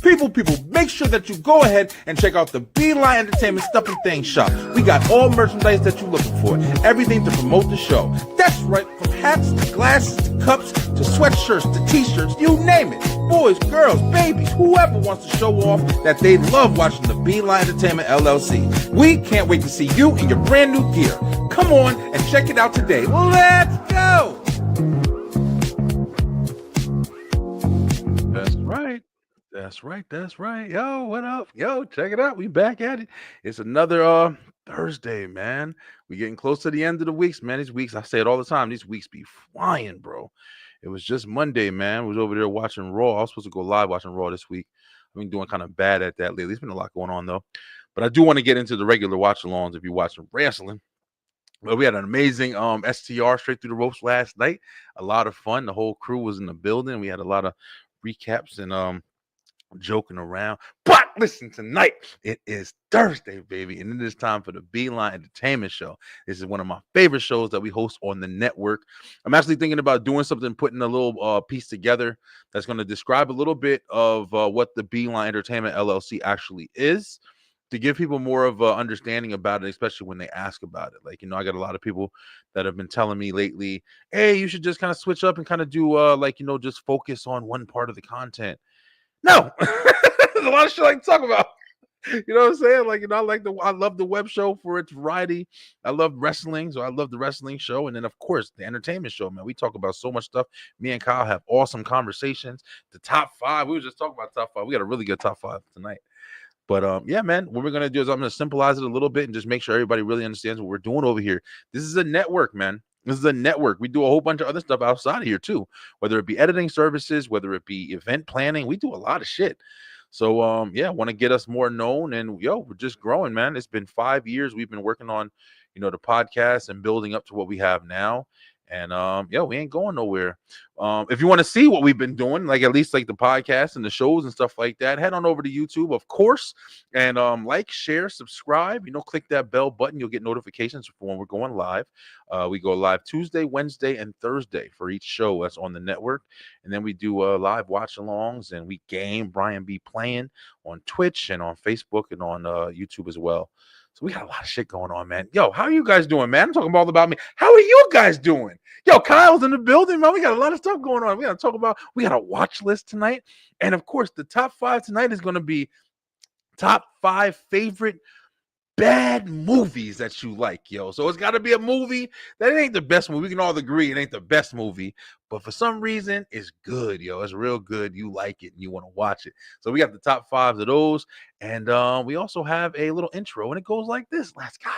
People, make sure that you go ahead and check out the Beeline Entertainment Stuff and Things shop. We got all merchandise that you're looking for. Everything to promote the show. That's right, from hats to glasses to cups to sweatshirts to t-shirts, you name it. Boys, girls, babies, whoever wants to show off that they love watching the Beeline Entertainment LLC. We can't wait to see you in your brand new gear. Come on and check it out today. Let's go! That's right. Yo, what up? Yo, check it out. We back at it. It's another Thursday, man. We getting close to the end of the weeks, man. These weeks, I say it all the time, these weeks be flying, bro. It was just Monday, man. I was over there watching Raw. I was supposed to go live watching Raw this week. I've been doing kind of bad at that lately. There's been a lot going on, though. But I do want to get into the regular watch-alongs if you're watching wrestling. Well, we had an amazing STR straight through the ropes last night. A lot of fun. The whole crew was in the building. We had a lot of recaps and joking around. But listen, tonight it is Thursday, baby, and it is time for the Beeline Entertainment Show. This is one of my favorite shows that we host on the network. I'm actually thinking about doing something, putting a little piece together that's going to describe a little bit of what the Beeline Entertainment LLC actually is, to give people more of an understanding about it, especially when they ask about it. Like, I got a lot of people that have been telling me lately, hey, you should just kind of switch up and kind of do just focus on one part of the content. No, there's a lot of shit I can talk about. You know what I'm saying? Like, I love the web show for its variety. I love wrestling, so I love the wrestling show. And then, of course, the entertainment show, man. We talk about so much stuff. Me and Kyle have awesome conversations. The top five, we were just talking about top five. We got a really good top five tonight. But yeah, man, what we're going to do is I'm going to symbolize it a little bit and just make sure everybody really understands what we're doing over here. This is a network, man. This is a network. We do a whole bunch of other stuff outside of here too, whether it be editing services, whether it be event planning. We do a lot of shit. So, yeah, I want to get us more known. And, we're just growing, man. It's been 5 years. We've been working on, the podcast and building up to what we have now. And we ain't going nowhere. If you want to see what we've been doing, like at least like the podcast and the shows and stuff like that, head on over to YouTube, of course, and like, share, subscribe. Click that bell button. You'll get notifications for when we're going live. We go live Tuesday, Wednesday, and Thursday for each show that's on the network, and then we do live watch-alongs, and we game Brian B playing on Twitch and on Facebook and on YouTube as well. So we got a lot of shit going on, man. Yo, how are you guys doing, man? I'm talking all about me. How are you guys doing? Yo, Kyle's in the building, man. We got a lot of stuff going on. We got a watch list tonight. And of course, the top five tonight is going to be top 5 favorite bad movies that you like, yo. So it's got to be a movie that it ain't the best movie. We can all agree it ain't the best movie, but for some reason it's good, yo. It's real good. You like it and you want to watch it. So we got the top 5 of those, and we also have a little intro, and it goes like this. Let's go.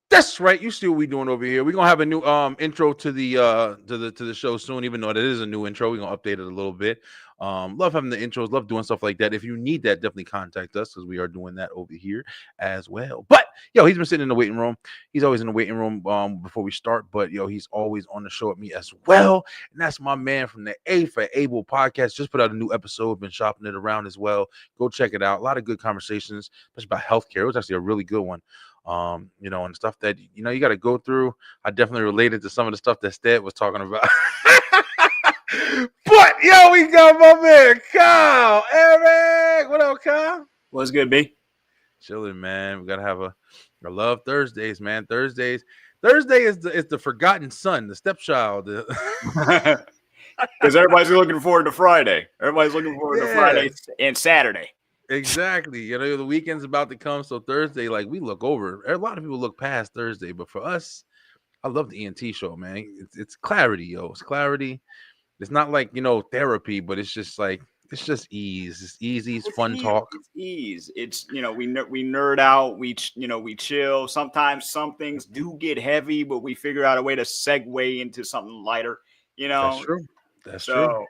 That's right. You see what we're doing over here. We're gonna have a new intro to the show soon, even though that is a new intro. We're gonna update it a little bit. Love having the intros, love doing stuff like that. If you need that, definitely contact us because we are doing that over here as well. But he's been sitting in the waiting room. He's always in the waiting room before we start, but he's always on the show with me as well. And that's my man from the A for Able podcast. Just put out a new episode, been shopping it around as well. Go check it out. A lot of good conversations, especially about healthcare. It was actually a really good one. And stuff that you got to go through. I definitely related to some of the stuff that Stead was talking about. But we got my man Kyle, Eric. What up, Kyle? What's good, B? Chilling, man. We gotta have I love Thursdays, man. Thursday is the forgotten son, the stepchild. Because everybody's looking forward to Friday. Everybody's looking forward to Yeah, Friday and Saturday. exactly. You know, the weekend's about to come, so Thursday, like we look over. A lot of people look past Thursday, but for us, I love the ENT show, man. It's clarity, yo. It's clarity. It's not like therapy, but it's just like it's just ease. It's easy. It's It's fun ease. talk. It's ease. It's we nerd out. We chill. Sometimes some things do get heavy, but we figure out a way to segue into something lighter. You That's know. true. That's true. So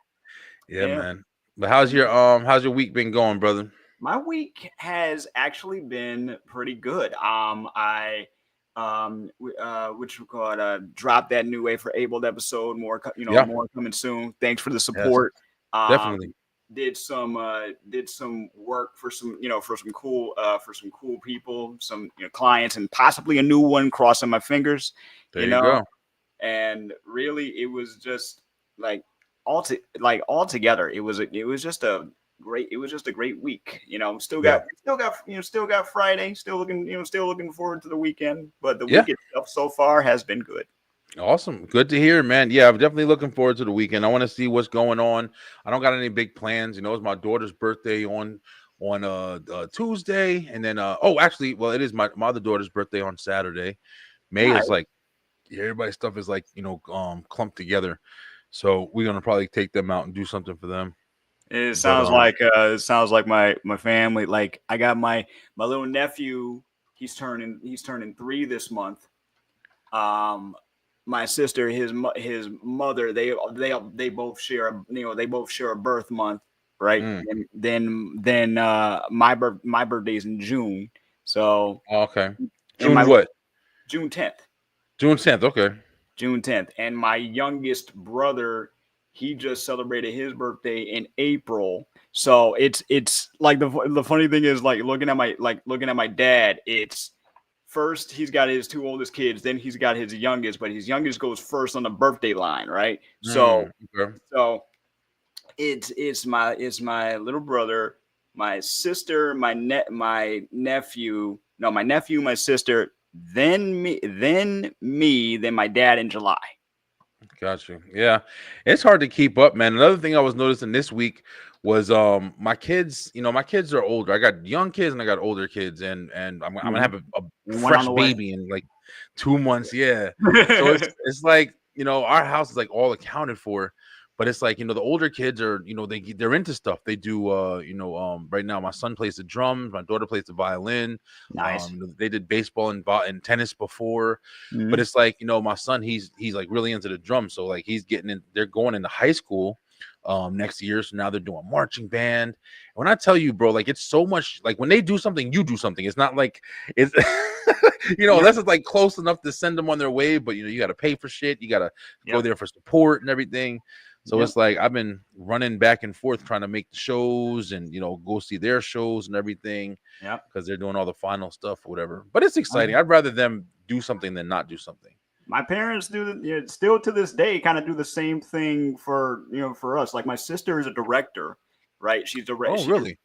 Yeah, yeah. man. But how's your week been going, brother? My week has actually been pretty good. Which we call it, dropped that new A for Abled episode. Yeah. More coming soon. Thanks for the Yes. support. Um, Definitely. did some work for for some cool people, some clients, and possibly a new one. Crossing my fingers, There you you know. go. And really, it was just like altogether, it was just a great week. Yeah. Still got Friday, still looking forward to the weekend, but the Yeah. week itself so far has been good. Awesome. Good to hear, man. Yeah, I'm definitely looking forward to the weekend. I want to see what's going on. I don't got any big plans. It's my daughter's birthday on Tuesday, and then oh, actually, well, it is my other daughter's birthday on Saturday. May Nice. is like everybody's stuff is like clumped together, so we're gonna probably take them out and do something for them. But It sounds like my family. Like I got my little nephew. He's turning 3 this month. Um, my sister, his mother, they both share they both share a birth month, right? mm, And then my birthday's in June, so okay, and my June what? June 10th. June 10th. Okay. June 10th. And my youngest brother, he just celebrated his birthday in April. So it's like the funny thing is looking at my dad, it's first he's got his 2 oldest kids, then he's got his youngest, but his youngest goes first on the birthday line, right? Okay. So it's my little brother, my sister, my nephew, no, my nephew, my sister, then my dad in July. Got you. Yeah, it's hard to keep up, man. Another thing I was noticing this week was my kids. My kids are older. I got young kids and I got older kids, and I'm gonna Mhm. have a One on fresh the way. baby in like 2 months. Yeah, so it's like our house is like all accounted for, but it's like the older kids are they're into stuff. They do right now my son plays the drums, my daughter plays the violin. Nice. They did baseball and tennis before. But Mhm. it's like, my son, he's like really into the drums. So like he's getting in, they're going into high school next year. So now they're doing marching band. And when I tell you, bro, like it's so much like when they do something, you do something. It's not like it's Yep. unless it's like close enough to send them on their way, but you gotta pay for shit, you gotta go Yep. there for support and everything. So Yep. it's like I've been running back and forth trying to make the shows and go see their shows and everything Yep. because they're doing all the final stuff or whatever. But it's exciting. Um, I'd rather them do something than not do something. my parents still to this day kind of do the same thing for us. Like my sister is a director, right? Oh, really?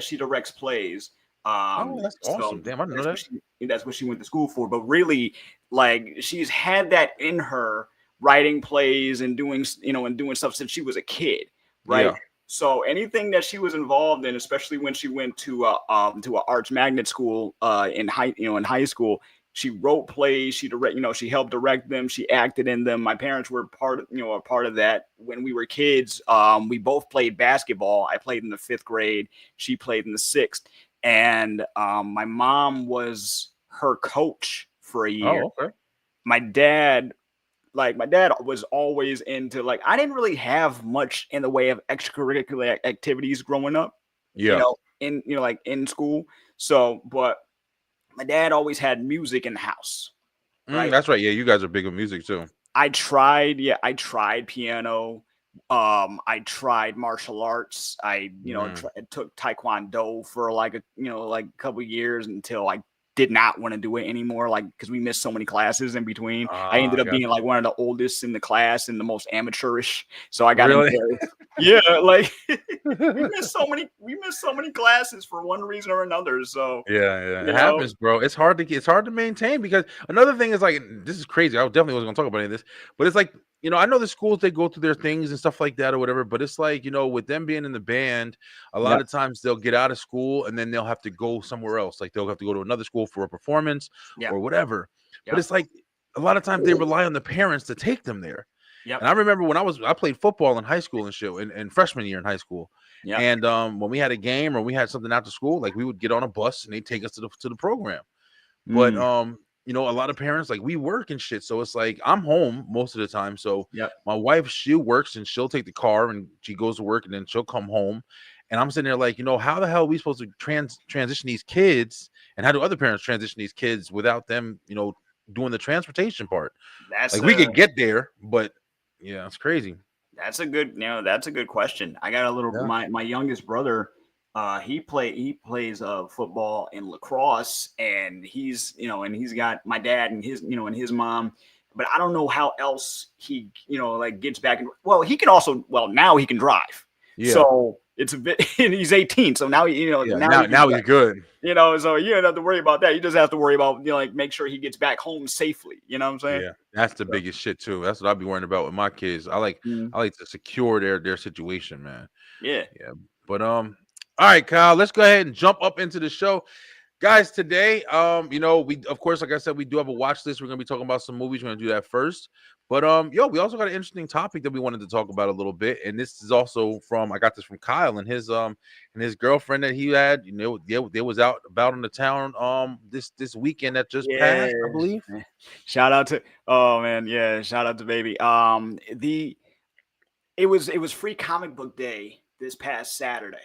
She directs plays. Oh, that's So awesome. Damn, I didn't know that. that's what she went to school for. But really, like she's had that in her, writing plays and doing stuff since she was a kid, right? Yeah. So anything that she was involved in, especially when she went to a arts magnet school in high school, she wrote plays. She helped direct them. She acted in them. My parents were a part of that when we were kids. We both played basketball. I played in the 5th grade. She played in the 6th, and my mom was her coach for a year. Oh, okay. My dad my dad was always into, like, I didn't really have much in the way of extracurricular activities growing up, Yeah. like in school. So, but my dad always had music in the house, right? That's right. Yeah, you guys are big with music too. I tried piano. I tried martial arts. Took taekwondo for like a couple years until I did not want to do it anymore. Like, because we missed so many classes in between. I ended I up got being like one of the oldest in the class and the most amateurish. So I got really. into Yeah, like we missed so many classes for one reason or another. So Yeah, it you know, happens, bro. It's hard to maintain because another thing is like this is crazy. I definitely wasn't gonna talk about any of this, but it's like I know the schools they go through their things and stuff like that or whatever. But it's like with them being in the band, a lot yep, of times they'll get out of school and then they'll have to go somewhere else. Like they'll have to go to another school for a performance yep, or whatever. But yep, it's like a lot of times they rely on the parents to take them there. yep, And I remember when I played football in high school and shit, in freshman year in high school. yep. And when we had a game or we had something after school, like we would get on a bus and they'd take us to the program. But Mm, a lot of parents like we work and shit, so it's like I'm home most of the time. So yep. my wife, she works and she'll take the car and she goes to work and then she'll come home. And I'm sitting there like, how the hell are we supposed to transition these kids? And how do other parents transition these kids without them, doing the transportation part? That's Like we a could get there, but yeah, it's crazy. that's a good question. I got a little Yeah. my youngest brother. He plays football and lacrosse, and he's got my dad and his mom. But I don't know how else he like gets back. Well, he can also now he can drive. Yeah. So it's a bit. And he's 18, so now Yeah. now Now he can now he's good. so you don't have to worry about that. You just have to worry about like make sure he gets back home safely. You know what I'm saying? Yeah, that's the So, biggest shit too. That's what I'd be worrying about with my kids. mm, I like to secure their situation, man. yeah. Yeah. But all right, Kyle, let's go ahead and jump up into the show. Guys, today, we of course, like I said, we do have a watch list. We're gonna be talking about some movies. We're gonna do that first. But we also got an interesting topic that we wanted to talk about a little bit. And this is also I got this from Kyle and his girlfriend that he had, they was out about in the town this weekend that just Yeah. passed, I believe. Shout out to oh man, yeah, shout out to baby. It was free comic book day this past Saturday,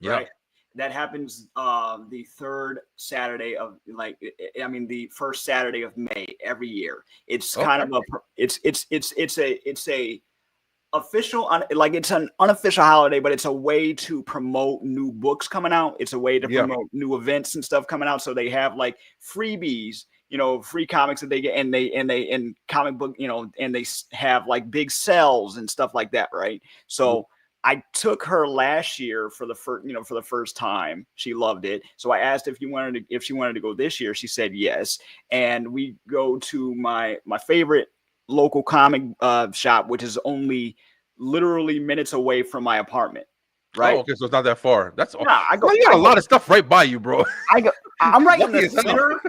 Yeah. right? That happens the third Saturday of the first Saturday of May every year. It's kind Okay. of a it's a official like it's an unofficial holiday, but it's a way to promote new books coming out. It's a way to Yeah. promote new events and stuff coming out. So they have like freebies, free comics that they get, and comic book, and they have like big sales and stuff like that, right? So I took her last year for the first time. She loved it. So I asked if she wanted to go this year. She said yes, and we go to my favorite local comic shop, which is only literally minutes away from my apartment. Oh, Right? okay, so it's not that far. That's all. Nah, Well, you got a lot of stuff right by you, bro. I go. I'm right in Lucky the as hell. center.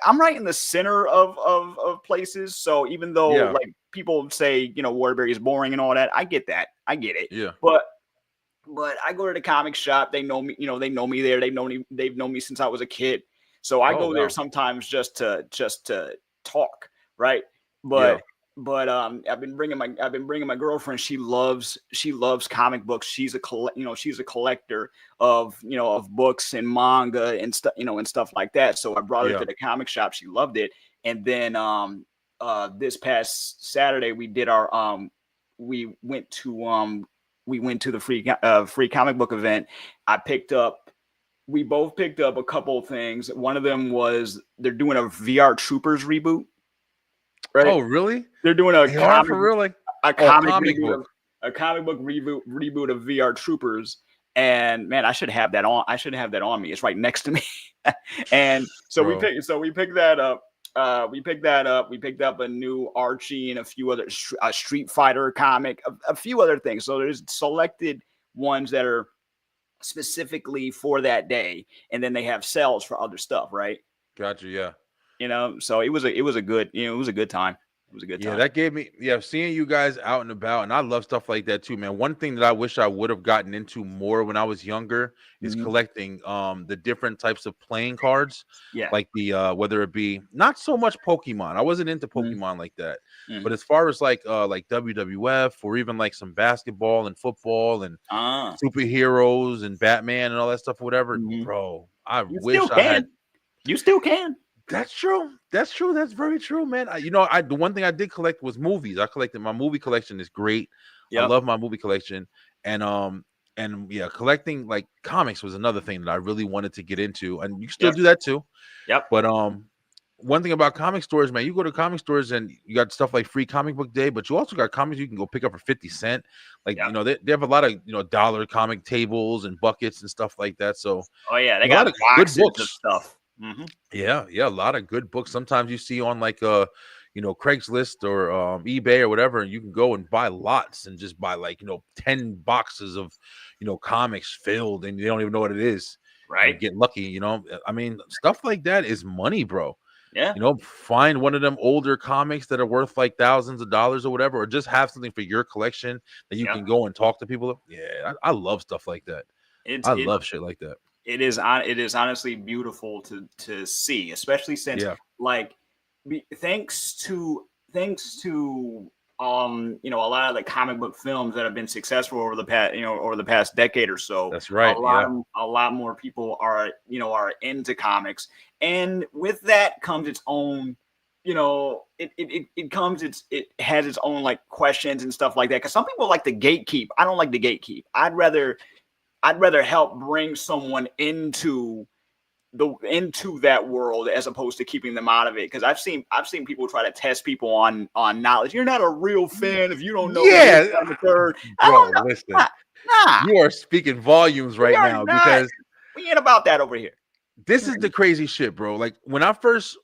I'm right in the center of places. So even though Yeah, like people say Waterbury is boring and all that, I get that. I get it. yeah. But I go to the comic shop. They know me. They know me there. They've known me since I was a kid. So I Oh go there wow. sometimes just to talk, right? Yeah. But I've been bringing my girlfriend. She loves comic books. She's a collector of books and manga and stuff and stuff like that. So I brought her Yeah. to the comic shop. She loved it. And then this past Saturday we went to the free comic book event. I picked up we both picked up a couple of things. One of them was they're doing a VR Troopers reboot, right? Oh really? They're doing a They are comic for real? Like a oh, a comic comic reboot book. of a comic book reboot of VR Troopers. And man, I should have that on. I should have that on me. It's right next to me. And so Bro. we picked that up. We picked that up. We picked up a new Archie and a few other a Street Fighter comic, a few other things. So there's selected ones that are specifically for that day, and then they have sales for other stuff, right? Gotcha. Yeah. So it was a good it was a good time. It was a good Yeah, time. that gave me seeing you guys out and about, and I love stuff like that too, man. One thing that I wish I would have gotten into more when I was younger is Mhm. collecting the different types of playing cards, Yeah. like the whether it be not so much Pokemon. I wasn't into Mhm. Pokemon like that. But Mhm. as far as like WWF or even like some basketball and football and Ah. superheroes and Batman and all that stuff, whatever, Mhm. bro, I You still wish I had. can. You still can. That's true. That's true. That's very true, man. The one thing I did collect was movies. I collected my movie collection is great. I Yep. love my movie collection, and yeah, collecting like comics was another thing that I really wanted to get into, and you can still Yep. do that too. Yep. But one thing about comic stores, man, you go to comic stores and you got stuff like free comic book day, but you also got comics you can go pick up for 50 cent. Like, Yep. they have a lot of, dollar comic tables and buckets and stuff like that. So Oh yeah, they a lot got of good boxes of books. stuff. Hmm. Yeah, yeah, a lot of good books. Sometimes you see on like Craigslist or eBay or whatever, and you can go and buy lots and just buy like 10 boxes of comics filled, and you don't even know what it is, and Right. get lucky. I mean, stuff like that is money, bro. Yeah. Find one of them older comics that are worth like thousands of dollars or whatever, or just have something for your collection that you Yep. can go and talk to people. Yeah, I love stuff like that. It's I it love shit like that. it is honestly beautiful to see, especially since Yeah, like thanks to a lot of the comic book films that have been successful over the past decade or so. that's right. Yeah, A lot more people are into comics, and with that comes its own it has its own like questions and stuff like that, because some people like the gatekeep. I don't like the gatekeep. I'd rather help bring someone into that world as opposed to keeping them out of it. Because I've seen people try to test people on knowledge. You're not a real fan if you don't know this, yeah, that, and the third. I bro. don't know. Listen, Nah, you are speaking volumes we right are now not. because We ain't about that over here. this is the crazy shit, bro. Like when I first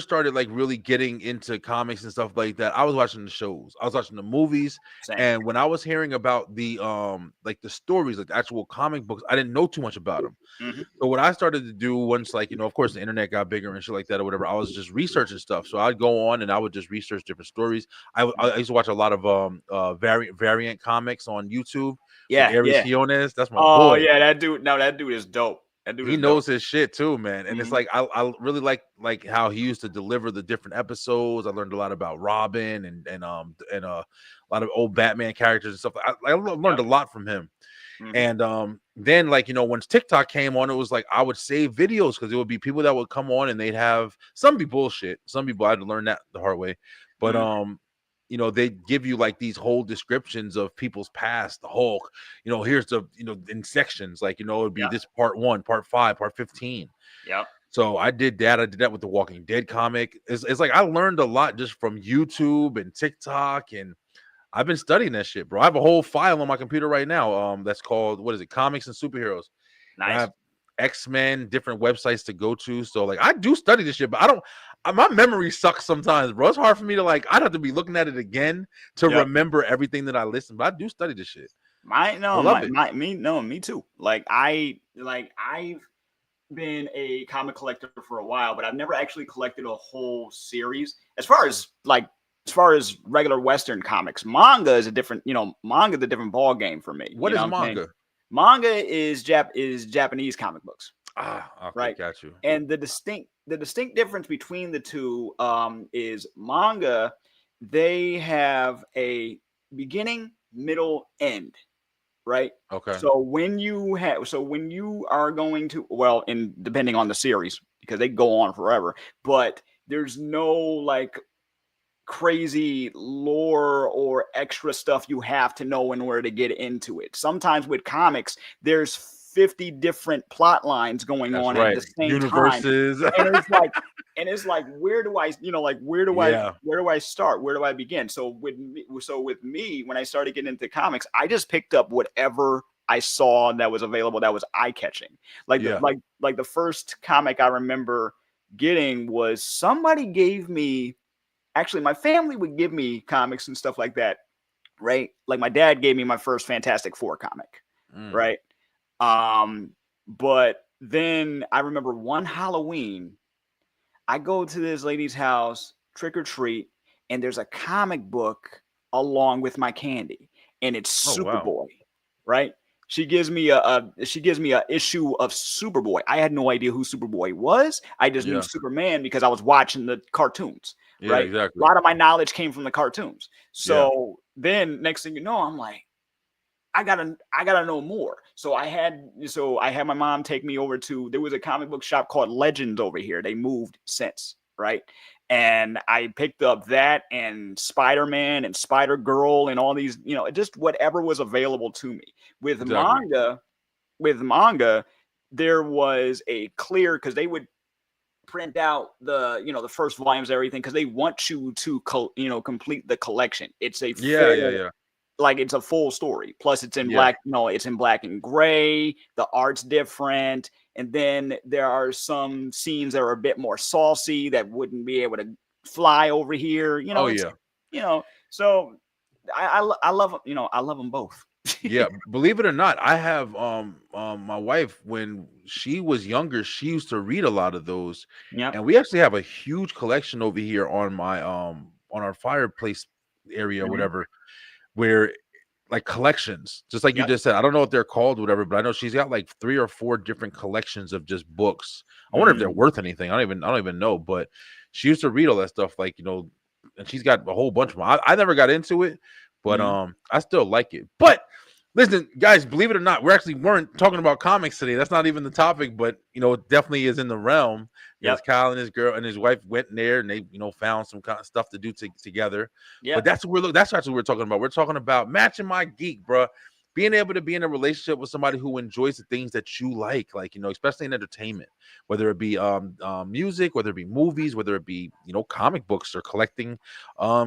started like really getting into comics and stuff like that, I was watching the shows, I was watching the movies, Same. and when I was hearing about the like the stories, like the actual comic books, I didn't know too much about them. Hmm. So what I started to do once, like, of course, the internet got bigger and shit like that or whatever, I was just researching stuff. So I'd go on and I would just research different stories. I used to watch a lot of variant comics on YouTube, like Yeah, Aries yeah. Siones. That's my Oh boy. yeah, that dude. No, that dude is dope. That dude He is dope. knows his shit too, man. And it's Hmm. like I really like how he used to deliver the different episodes. I learned a lot about Robin and a lot of old Batman characters and stuff. I learned Yep. a lot from him. Hmm. And then, like, once TikTok came on, it was like I would save videos because it would be people that would come on and they'd have some be bullshit. Some people I had to learn that the hard way. But Hmm. they'd give you like these whole descriptions of people's past, the Hulk, here's the, in sections, like, it'd be Yep. this part 1, part 5, part 15. Yep. So I did that. I did that with the Walking Dead comic. It's like I learned a lot just from YouTube and TikTok, and I've been studying that shit, bro. I have a whole file on my computer right now. That's called, what is it? Comics and Superheroes. And I Nice. have X-Men, different websites to go to. So like I do study this shit, but I don't my memory sucks sometimes, bro. It's hard for me to, like, I'd have to be looking at it again to Yep. remember everything that I listened, but I do study this shit. My I no, love it. me too. I've been a comic collector for a while, but I've never actually collected a whole series. As far as regular Western comics, manga is a different, manga is a different ball game for me. What You know is what I'm saying? manga? Manga is Japanese comic books, Okay, right? got you. And the distinct difference between the two is manga. They have a beginning, middle, end, right? Okay. So when you are going to, well, and depending on the series, because they go on forever, but there's no like crazy lore or extra stuff you have to know in order to get into it. Sometimes with comics, there's 50 different plot lines going That's on at right. the same time. Universes. And it's like, where do I, Yeah. where do I start? Where do I begin? So with me, when I started getting into comics, I just picked up whatever I saw that was available that was eye catching. Yeah. Like the first comic I remember getting was somebody gave me, actually my family would give me comics and stuff like that, right? Like my dad gave me my first Fantastic Four comic, Mm. right? But then I remember one Halloween, I go to this lady's house, trick or treat, and there's a comic book along with my candy, and it's Oh wow. Superboy, right? She gives me a issue of Superboy. I had no idea who Superboy was. I just knew Yeah. Superman because I was watching the cartoons, Yeah, right? A exactly. lot of my knowledge came from the cartoons. Yeah. So then next thing you know, I'm like, I gotta know more. So I had my mom take me over to, there was a comic book shop called Legends over here. They moved since, right? And I picked up that and Spider-Man and Spider-Girl and all these, just whatever was available to me. With Exactly. manga, with manga, there was a clear, because they would print out the first volumes and everything because they want you to complete the collection. It's a Yeah, yeah, full yeah. like it's a full story. Plus, it's in Yeah. black. No, it's in black and gray. The art's different, and then there are some scenes that are a bit more saucy that wouldn't be able to fly over here. Oh yeah. So I love I love them both. Yeah, believe it or not, I have my wife when she was younger, she used to read a lot of those, Yep. and we actually have a huge collection over here on our fireplace area, Hmm. whatever, where like collections, just like you Yep. just said. I don't know what they're called, whatever, but I know she's got like 3 or 4 different collections of just books. I wonder if they're Mm. worth anything. I don't even know, but she used to read all that stuff, like and she's got a whole bunch of them. I never got into it, but Mm. I still like it. But listen, guys, believe it or not, weren't talking about comics today. That's not even the topic, but it definitely is in the realm because Yep. Kyle and his girl and his wife went in there and they found some kind of stuff to do together. But Yep. that's actually what we're talking about. We're talking about matching my geek, bro. Being able to be in a relationship with somebody who enjoys the things that you like especially in entertainment, whether it be music, whether it be movies, whether it be comic books or collecting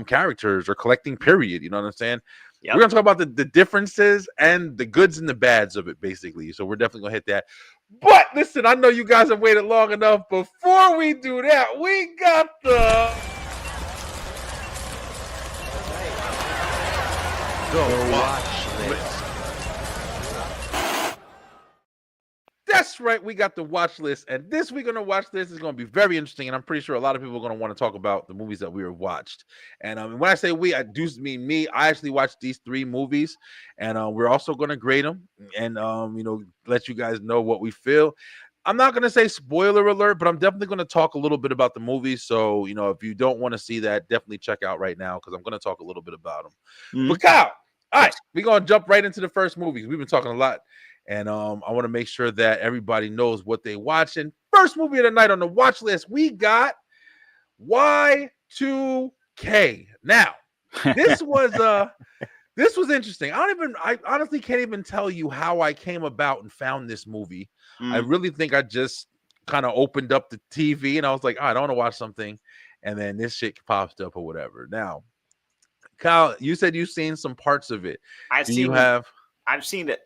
characters or collecting period. You know what I'm saying? We're Yep. gonna talk about the differences and the goods and the bads of it, basically. So we're definitely gonna hit that. But listen, I know you guys have waited long enough. Before we do that, we got the watch list. That's right, we got the watch list, and this week on the watch list is going to be very interesting, and I'm pretty sure a lot of people are going to want to talk about the movies that we have watched. And when I say we, I do mean me. I actually watched these 3 movies, and we're also going to grade them and let you guys know what we feel. I'm not going to say spoiler alert, but I'm definitely going to talk a little bit about the movies. So if you don't want to see that, definitely check out right now because I'm going to talk a little bit about them. Mm. But Kyle, all right, Yes. we're going to jump right into the first movie. We've been talking a lot. And I want to make sure that everybody knows what they watching. First movie of the night on the watch list, we got Y2K. Now, this was interesting. I honestly can't even tell you how I came about and found this movie. I Mm. really think I just kind of opened up the TV and I was like, all right, I want to watch something. And then this shit popped up or whatever. Now, Kyle, you said you've seen some parts of it. I've Do you seen have? I've seen it.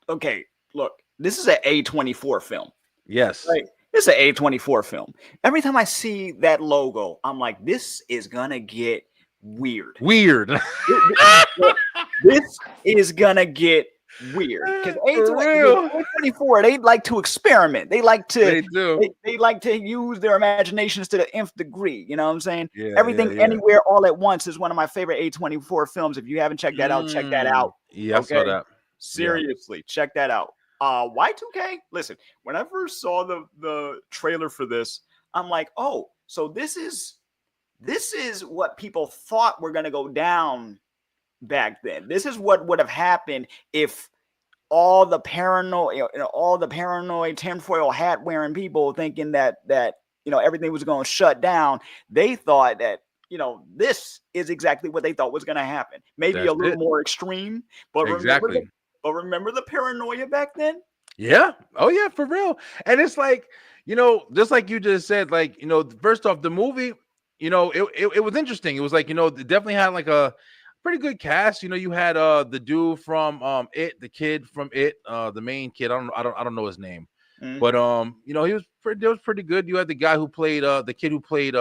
Okay, look, this is an A24 film. Yes. Right. This is an A24 film. Every time I see that logo, I'm like, this is gonna get weird. Weird. This is gonna get weird because For real. A24 they like to experiment. They like to They do. they like to use their imaginations to the nth degree. You know what I'm saying? Yeah, Everything, yeah. Anywhere, All at Once is one of my favorite A24 films. If you haven't checked that out, check that out. Yeah, I saw Okay, that. Yeah. seriously, check that out. Y2K. Listen, when I first saw the trailer for this, I'm like, oh, so this is what people thought were gonna go down back then. This is what would have happened if all the paranoid tinfoil hat wearing people thinking that everything was going to shut down. They thought that this is exactly what they thought was going to happen. Maybe That's a little it. more extreme, but Exactly. remember the paranoia back then. Yeah. Oh yeah, for real. And it's like, just like you just said, like, first off, the movie, it was interesting. It was like, it definitely had like a pretty good cast. You had the dude from the kid from the main kid. I don't know his name. Mm. But he was pretty good. You had the guy who played the kid who played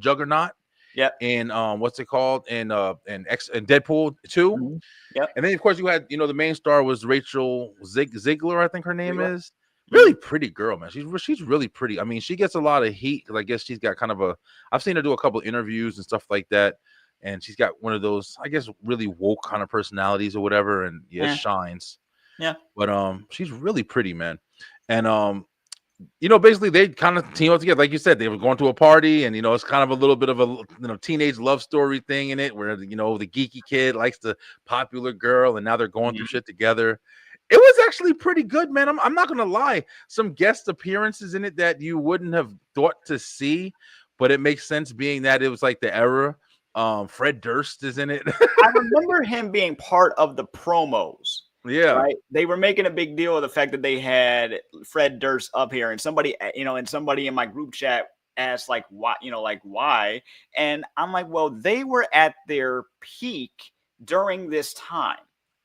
Juggernaut Yep. in what's it called? In Deadpool 2. Mm-hmm. Yep. And then of course you had, the main star was Rachel Ziegler, I think her name Ziegler. is. Really pretty girl, man. She's really pretty. I mean, she gets a lot of heat because I guess she's got kind of I've seen her do a couple interviews and stuff like that. And she's got one of those, I guess, really woke kind of personalities or whatever. And yeah, it shines. Yeah. But she's really pretty, man. And basically they kind of team up together. Like you said, they were going to a party, and it's kind of a little bit of a teenage love story thing in it, where the geeky kid likes the popular girl, and now they're going through shit together. It was actually pretty good, man. I'm not gonna lie. Some guest appearances in it that you wouldn't have thought to see, but it makes sense being that it was like the era. Fred Durst is in it. I remember him being part of the promos. Yeah. right? They were making a big deal of the fact that they had Fred Durst up here, and somebody, and somebody in my group chat asked like why, like why, and I'm like, well, they were at their peak during this time,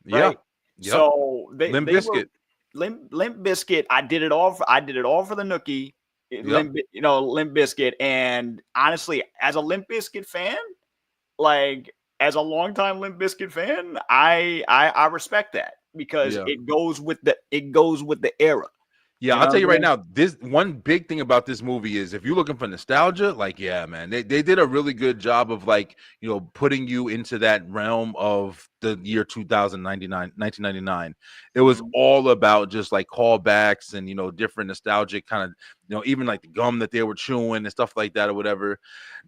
Yeah. right? Yep. So Limp they were Biscuit. Limp Biscuit. I did it all for the Nookie. Yep. Limp Biscuit, and honestly, as a Limp Biscuit fan, like as a longtime Limp Bizkit fan, I respect that because Yeah. it goes with the era. Yeah, You I'll know what tell I'm you right saying? now, this one big thing about this movie is if you're looking for nostalgia, like, yeah, man, they did a really good job of like, putting you into that realm of the year 1999. It was Mhm. all about just like callbacks and, different nostalgic kind of, even like the gum that they were chewing and stuff like that or whatever.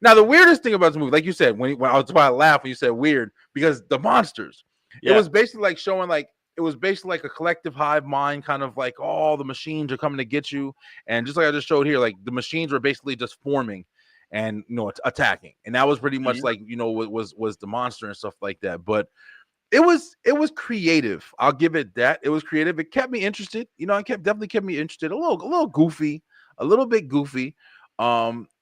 Now, the weirdest thing about this movie, like you said, that's why I laughed when you said weird, because the monsters, it Yeah. was basically like showing like, it was basically like a collective hive mind, kind of like all the machines are coming to get you. And just like I just showed here, like the machines were basically just forming and attacking. And that was pretty much Mhm. like, what was the monster and stuff like that. But it was creative. I'll give it that. It was creative. It kept me interested. It definitely kept me interested. A little goofy, a little bit goofy.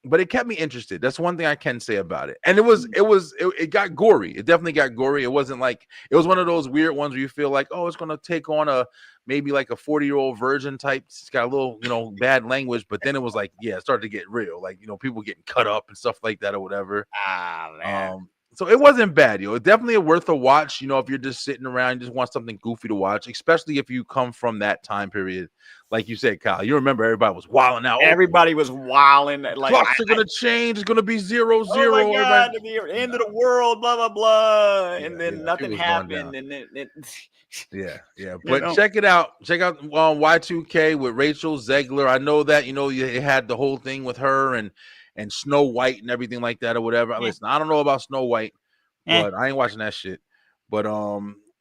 But it kept me interested. That's one thing I can say about it. And it got gory. It definitely got gory. It wasn't like it was one of those weird ones where you feel like, oh, it's gonna take on a maybe like a 40-year-old virgin type. It's got a little, bad language, but then it was like, yeah, it started to get real. Like, people getting cut up and stuff like that or whatever. Ah man. So it wasn't bad, It's definitely worth a watch, if you're just sitting around, you just want something goofy to watch, especially if you come from that time period. Like you said, Kyle, you remember everybody was wilding out. Oh, Everybody was wilding. Like clocks are gonna change. It's gonna be zero oh my zero. Everybody, god, the end no, of the world, blah blah blah, yeah, and yeah, then nothing people was going down. happened, and it Yeah, yeah. you But know, check it out. Check out Y2K with Rachel Zegler. I know that you had the whole thing with her and Snow White and everything like that or whatever. eh, Listen, I don't know about Snow White, eh. but I ain't watching that shit. But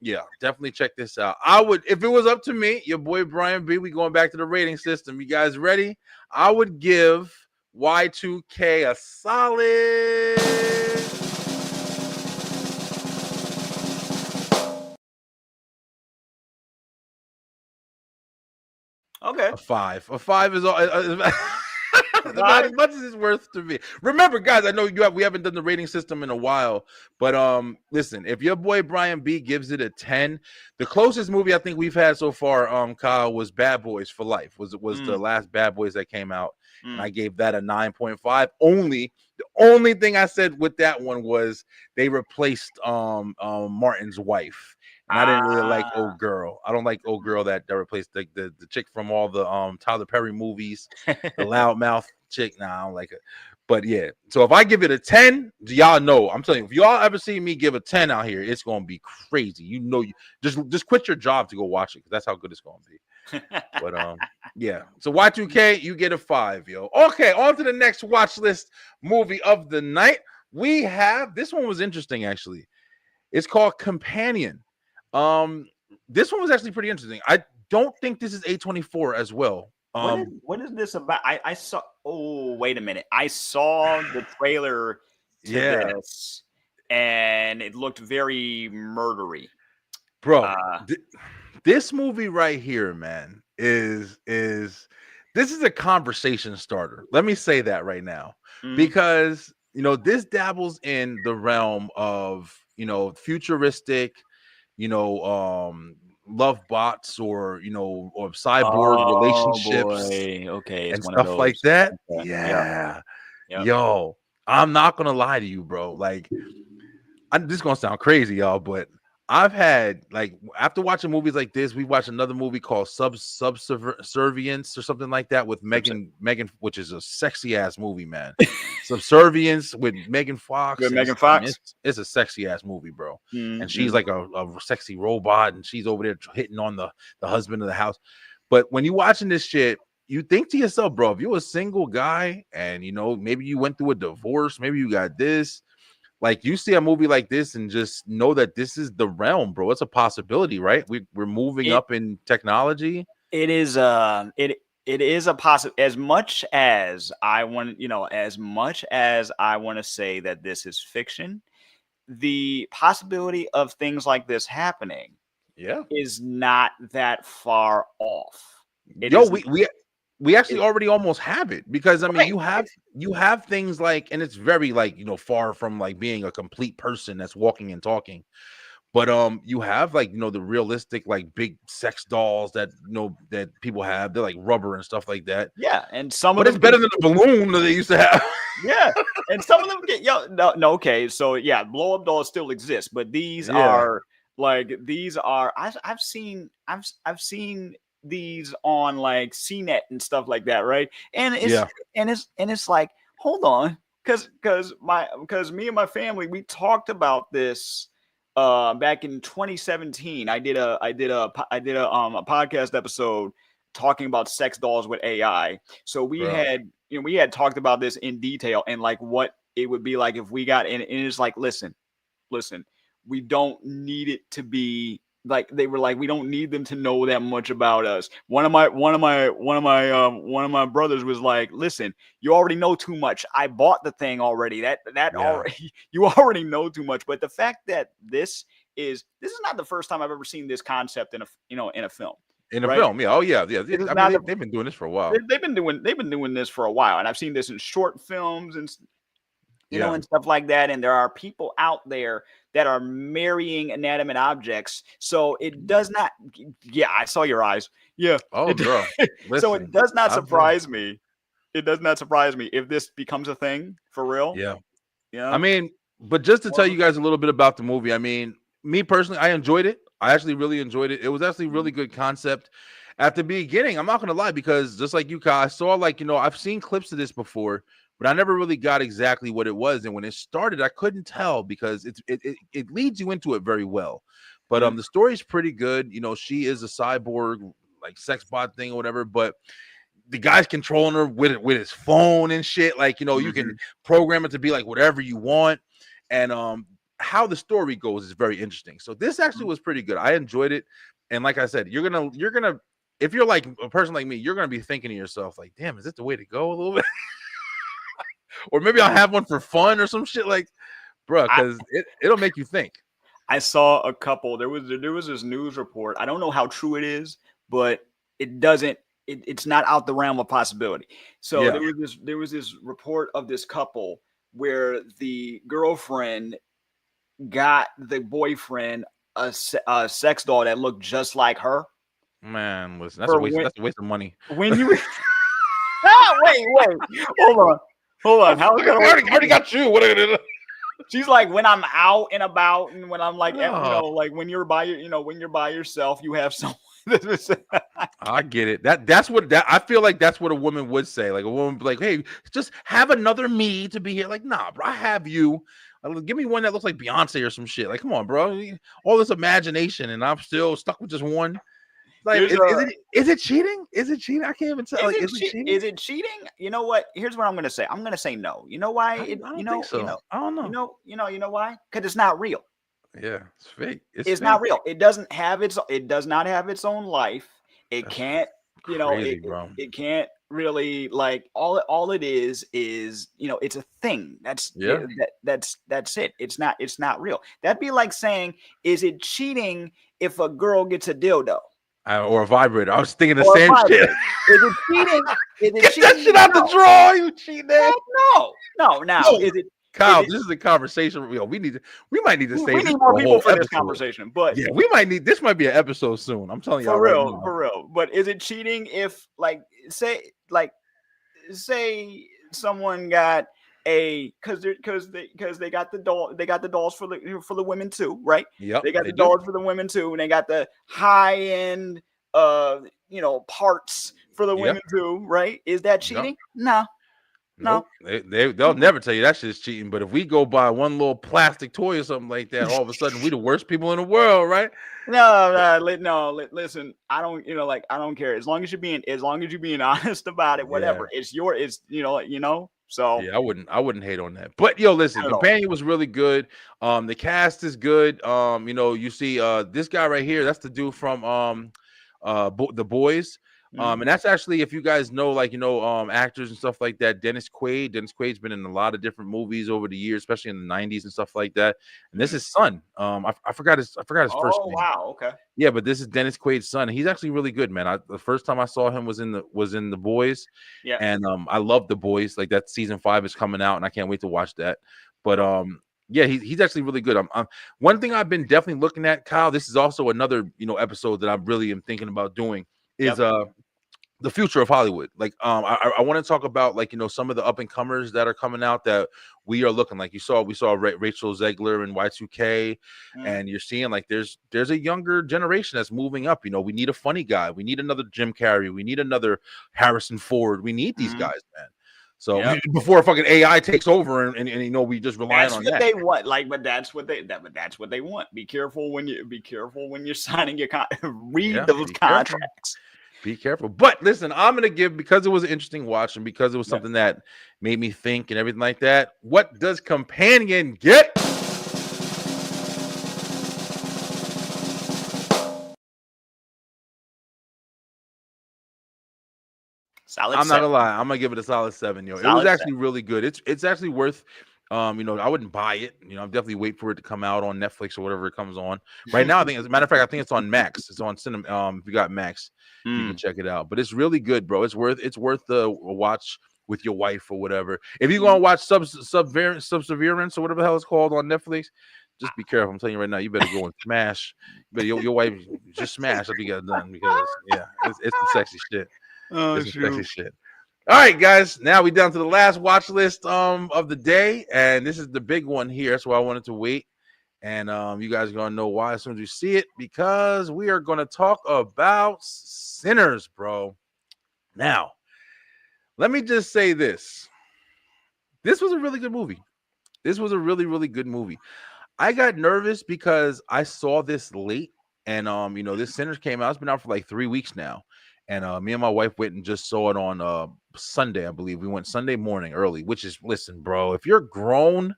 yeah, definitely check this out. I would, if it was up to me, your boy Brian B. We going back to the rating system. You guys ready? I would give Y2K a solid Okay. a five. A five is all. It's about Right. as much as it's worth to me. Remember, guys, I know we haven't done the rating system in a while, but listen, if your boy Brian B gives it a 10, the closest movie I think we've had so far, Kyle, was Bad Boys for Life. Was the Mm, last Bad Boys that came out, and I mm. gave that a 9.5. The only thing I said with that one was they replaced Martin's wife. And I didn't really like Ah. Old Girl. I don't like Old Girl that replaced the chick from all the Tyler Perry movies, the loudmouth chick. Nah, I don't like it. But yeah, so if I give it a 10, do y'all know? I'm telling you, if y'all ever see me give a 10 out here, it's gonna be crazy. You just quit your job to go watch it because that's how good it's gonna be. But yeah. So Y2K, you get a 5, yo. Okay, on to the next watch list movie of the night. We have this one was interesting actually. It's called Companion. Um, this one was actually pretty interesting. I don't think this is A24 as well. What is this about? I saw. Oh, wait a minute! I saw the trailer to Yeah, this, and it looked very murdery. bro. Uh, This movie right here, man, is this is a conversation starter. Let me say that right now, mm, because this dabbles in the realm of futuristic, you know, love bots or cyborg oh relationships boy. Okay, it's and one of stuff like those. that. Okay. Yep. Yeah, Yep. yo, I'm not gonna lie to you, bro. Like this is gonna sound crazy, y'all, but I've had like after watching movies like this, we watched another movie called Subservience or something like that with Subset. Megan, which is a sexy ass movie, man. Subservience with Megan Fox, With and Megan I mean, Fox. it's a sexy ass movie, bro. And she's Mm-hmm. like a sexy robot, and she's over there hitting on the husband of the house. But when you watching this shit, you think to yourself, bro, if you're a single guy and maybe you went through a divorce, maybe you got this, like you see a movie like this and just know that this is the realm, bro. It's a possibility, right? We're moving It up in technology. it is it is a possible, as much as I want, as much as I want to say that this is fiction, the possibility of things like this happening Yeah. is not that far off. It Yo, is we actually it, already almost have it because I mean right, right. you have things like, and it's very like, far from like being a complete person that's walking and talking. But you have like, the realistic like big sex dolls that that people have. They're like rubber and stuff like that. Yeah, and some of But it's them can better than the balloon that they used to have. yeah, and some of them get no okay, so yeah, blow up dolls still exist, but these Yeah. are I've seen these on like CNET and stuff like that, right? And Yeah. it's like, hold on, because me and my family, we talked about this back in 2017. I did a podcast episode talking about sex dolls with AI. So Bro. we had talked about this in detail and like what it would be like if we got in. And it's like, listen, we don't need it to be like they were like we don't need them to know that much about us. One of my brothers was like, listen, you already know too much. I bought the thing already. That Yeah. already you already know too much. But the fact that this is not the first time I've ever seen this concept in a film, In a right? film. Yeah. Oh yeah. Yeah. This is I mean, not the they've been doing this for a while. they've been doing this for a while, and I've seen this in short films and Yeah. and stuff like that. And there are people out there that are marrying inanimate objects. So it does not. Yeah, I saw your eyes. Yeah, Oh, it. bro. So it Listen, does not I've been. surprise me. It does not surprise me if this becomes a thing for real. Yeah. I Yeah. mean, but just to tell Well, you guys a little bit about the movie, I mean, me personally, I enjoyed it. I actually really enjoyed it. It was actually really good concept. At the beginning, I'm not gonna lie, because just like you, Kyle, I saw like, I've seen clips of this before, but I never really got exactly what it was. And when it started, I couldn't tell because it leads you into it very well. But mhm, the story's pretty good. She is a cyborg, like sex bot thing or whatever, but the guy's controlling her with his phone and shit. Like, you can mhm, program it to be like whatever you want. And how the story goes is very interesting. So this actually mhm. was pretty good. I enjoyed it. And like I said, you're gonna if you're like a person like me, you're gonna be thinking to yourself, like, damn, is this the way to go a little bit? Or maybe I'll have one for fun or some shit, like, bro, I because it'll make you think. I saw a couple. There was this news report. I don't know how true it is, but it doesn't. It's not out the realm of possibility. So Yeah. there was this report of this couple where the girlfriend got the boyfriend a sex doll that looked just like her. Man, listen, that's a For waste. That's a waste of money. when you wait, hold on. How is I that a waste of already money? got you. What are you gonna do? She's like, when I'm out and about, and when I'm like, Oh, like when you're when you're by yourself, you have someone. I get it. That's what I feel like that's what a woman would say. Like a woman would be like, hey, just have another me to be here. Like, nah, bro, I have you. Give me one that looks like Beyonce or some shit. Like, come on, bro. All this imagination, and I'm still stuck with just one. Like, There's is it cheating? Is it cheating? I can't even tell. Like, is it cheating? is it cheating? You know what? Here's what I'm gonna say. I'm gonna say no. You know why? I don't think so. I don't know. You know why? Because it's not real. Yeah, it's fake. It's It's not fake. real. It does not have its own life. It That's can't, crazy, bro. it can't really like all it is, it's a thing. Yeah. That's it. It's not real. That'd be like saying, is it cheating if a girl gets a dildo Or a vibrator. I was thinking the or a same shit. vibrator? Is it cheating? Is it Get that cheating? shit out the No. drawer, you cheating ass. Heck no. No, now Yo, is it Kyle, is this is a conversation. We might need to it save we this need more for a people whole for this episode. conversation, but Yeah, we might need this. Might be an episode soon. I'm telling y'all right now. for real. But is it cheating if say someone got a because they got the dolls for the women too, right? Yep, They got they the do. dolls for the women too, and they got the high end parts for the Yep, women too, right? Is that yep. cheating? No, no. Nope. They'll never tell you that shit's cheating. But if we go buy one little plastic toy or something like that, all of a sudden we the worst people in the world, right? Listen. I don't, I don't care as long as you're being honest about it. Yeah. Whatever, it's So Yeah, I wouldn't hate on that. But yo, listen, not at all. Companion was really good. The cast is good. You see this guy right here, that's the dude from The Boys. Mhm. And that's actually, if you guys know, like, actors and stuff like that. Dennis Quaid. Dennis Quaid's been in a lot of different movies over the years, especially in the '90s and stuff like that. And this Mm. is his son. I forgot his first Oh, name. wow, okay. Yeah, but this is Dennis Quaid's son. He's actually really good, man. The first time I saw him was in the Boys, Yeah. and I love the Boys. Like, that season 5 is coming out, and I can't wait to watch that. But yeah, he's actually really good. One thing I've been definitely looking at, Kyle. This is also another episode that I really am thinking about doing is Yep. the future of Hollywood. Like, I want to talk about, like, some of the up and comers that are coming out that we are looking, like, we saw Rachel Zegler and Y2K, Mm, and you're seeing, like, there's a younger generation that's moving up. We need a funny guy, we need another Jim Carrey, we need another Harrison Ford, we need these mhm. guys, man. So Yep. before fucking AI takes over and we just relying That's on what that. they want. Like, but that's what they want. Be careful when you're signing your read Yeah, those be careful. contracts. Be careful. But listen, I'm gonna give, because it was an interesting watch and because it was Yeah. something that made me think and everything like that. What does Companion get? Solid I'm not set. gonna lie, I'm gonna give it a solid 7, yo. It was Solid set. actually really good. It's actually worth. I wouldn't buy it. I'm definitely wait for it to come out on Netflix or whatever it comes on. Right now, I think, as a matter of fact, I think it's on Max. It's on Cinema. If you got Max, you can Mm, check it out. But it's really good, bro. It's worth the watch with your wife or whatever. If you're mm. gonna watch Subseverance or whatever the hell it's called on Netflix, just be careful. I'm telling you right now, you better go and smash. But your wife, just smash if you get done, because yeah, it's some sexy shit. Oh, It's some sexy shoot. shit. All right, guys. Now we down to the last watch list of the day, and this is the big one here. That's why I wanted to wait, and you guys are gonna know why as soon as you see it, because we are gonna talk about Sinners, bro. Now, let me just say this: this was a really good movie. This was a really, really good movie. I got nervous because I saw this late, and this Sinners came out. It's been out for like 3 weeks now, and me and my wife went and just saw it on Sunday, I believe. We went Sunday morning early, which is, listen, bro, if you're grown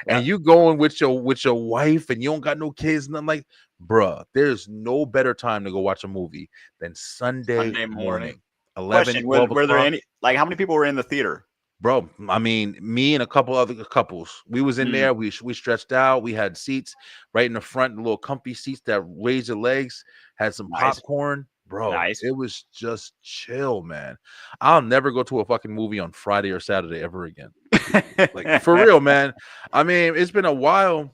Yeah. and you going with your wife and you don't got no kids, nothing, like, bruh, there's no better time to go watch a movie than Sunday Sunday morning. morning, 11, Question: 12 Were there o'clock. any, like, how many people were in the theater? Bro, I mean, me and a couple other couples, we was in Mm, there. We stretched out. We had seats right in the front, the little comfy seats that raise your legs. Had some nice, popcorn, bro. nice. It was just chill, man. I'll never go to a fucking movie on Friday or Saturday ever again. Like, for real, man. I mean, it's been a while.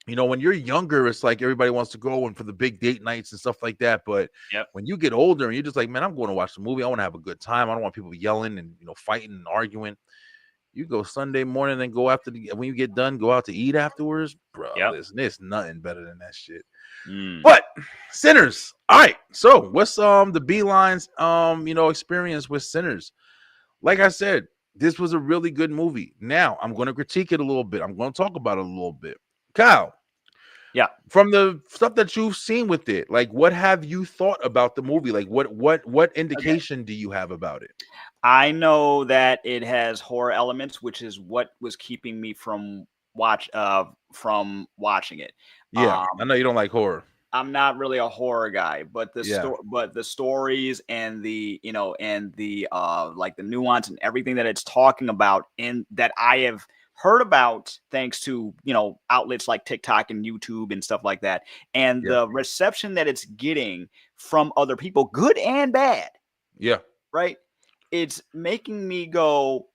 When you're younger, it's like everybody wants to go and for the big date nights and stuff like that. But Yep. when you get older and you're just like, man, I'm going to watch the movie. I want to have a good time. I don't want people yelling and fighting and arguing. You go Sunday morning and go after when you get done, go out to eat afterwards, bro. Yep. Listen, there's nothing better than that shit. Mm. But Sinners, all right. So what's the Beeline's experience with Sinners? Like I said, this was a really good movie. Now I'm going to critique it a little bit. I'm going to talk about it a little bit. Kyle, Yeah. from the stuff that you've seen with it, like, what have you thought about the movie? Like, what Okay. indication do you have about it? I know that it has horror elements, which is what was keeping me from watching it. Yeah, I Um, know you don't like horror. I'm not really a horror guy, but Yeah, the stories and the like the nuance and everything that it's talking about, and that I have heard about thanks to outlets like TikTok and YouTube and stuff like that, and yeah, the reception that it's getting from other people, good and bad, yeah. right? It's making me go,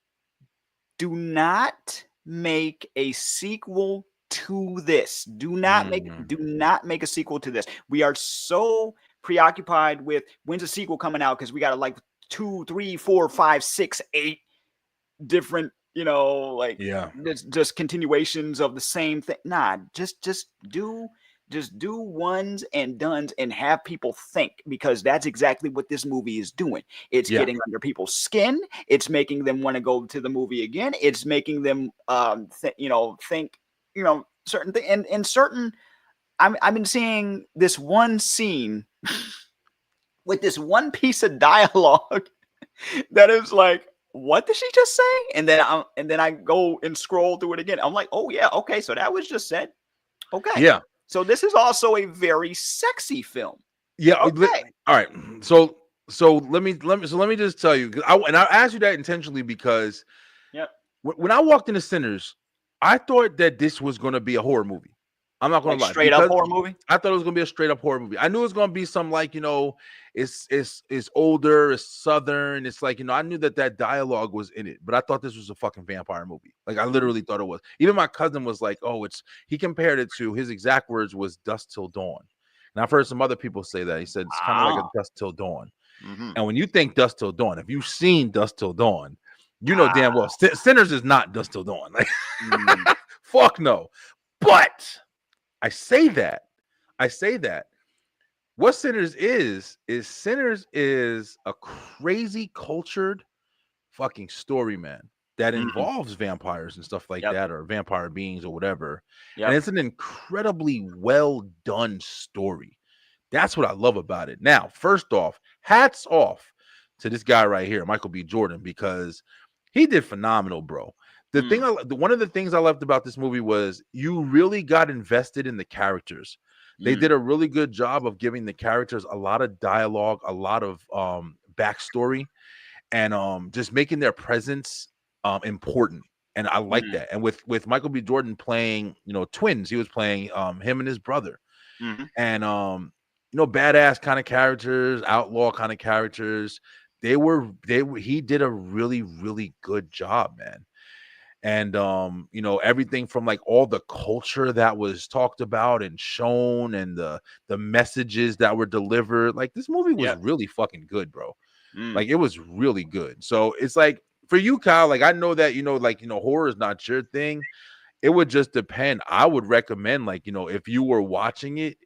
do not make a sequel to this. Mm, Do not make a sequel to this. We are so preoccupied with when's a sequel coming out, because we got like 2, 3, 4, 5, 6, 8 different, like, yeah, just continuations of the same thing. Nah, just do ones and dones and have people think, because that's exactly what this movie is doing. It's yeah, getting under people's skin. It's making them want to go to the movie again. It's making them think certain thing, and certain. I've been seeing this one scene with this one piece of dialogue that is like, what did she just say? And then I go and scroll through it again. I'm like, oh yeah, okay, so that was just said. Okay. yeah, So this is also a very sexy film. yeah. Okay. All right. So So let me just tell you, and I asked you that intentionally because Yep. when I walked into Sinners, I thought that this was going to be a horror movie. I'm not going Like to lie, straight up because horror movie. I thought it was going to be a straight up horror movie. I knew it was going to be some, like, it's older, it's southern, it's like, I knew that dialogue was in it, but I thought this was a fucking vampire movie. Like, I Mm. literally thought it was. Even my cousin was like, "Oh, he compared it to, his exact words was Dusk Till Dawn." And I've heard some other people say that. He said it's kind of like a Wow. Dusk Till Dawn. Mm-hmm. And when you think Dusk Till Dawn, if you've seen Dusk Till Dawn, you know damn Ah. well Sinners is not Dusk Till Dawn. Like, Mm. fuck no. But I say that. I say that. What Sinners is a crazy cultured fucking story, man, that Mm. involves vampires and stuff like Yep. that, or vampire beings or whatever. And Yep. it's an incredibly well done story. That's what I love about it. Now, first off, hats off to this guy right here, Michael B. Jordan, because he did phenomenal, bro. Mm. One of the things I loved about this movie was you really got invested in the characters. They Mm. did a really good job of giving the characters a lot of dialogue, a lot of backstory, and just making their presence important. And I like Mm. that. And with Michael B. Jordan playing, twins, he was playing him and his brother, Mm-hmm. and badass kind of characters, outlaw kind of characters. He did a really, really good job, man. And everything from, like, all the culture that was talked about and shown, and the messages that were delivered. Like, this movie was Yep. really fucking good, bro. Mm. Like, it was really good. So it's like, for you, Kyle, like, I know that, like, horror is not your thing. It would just depend. I would recommend, like, if you were watching it,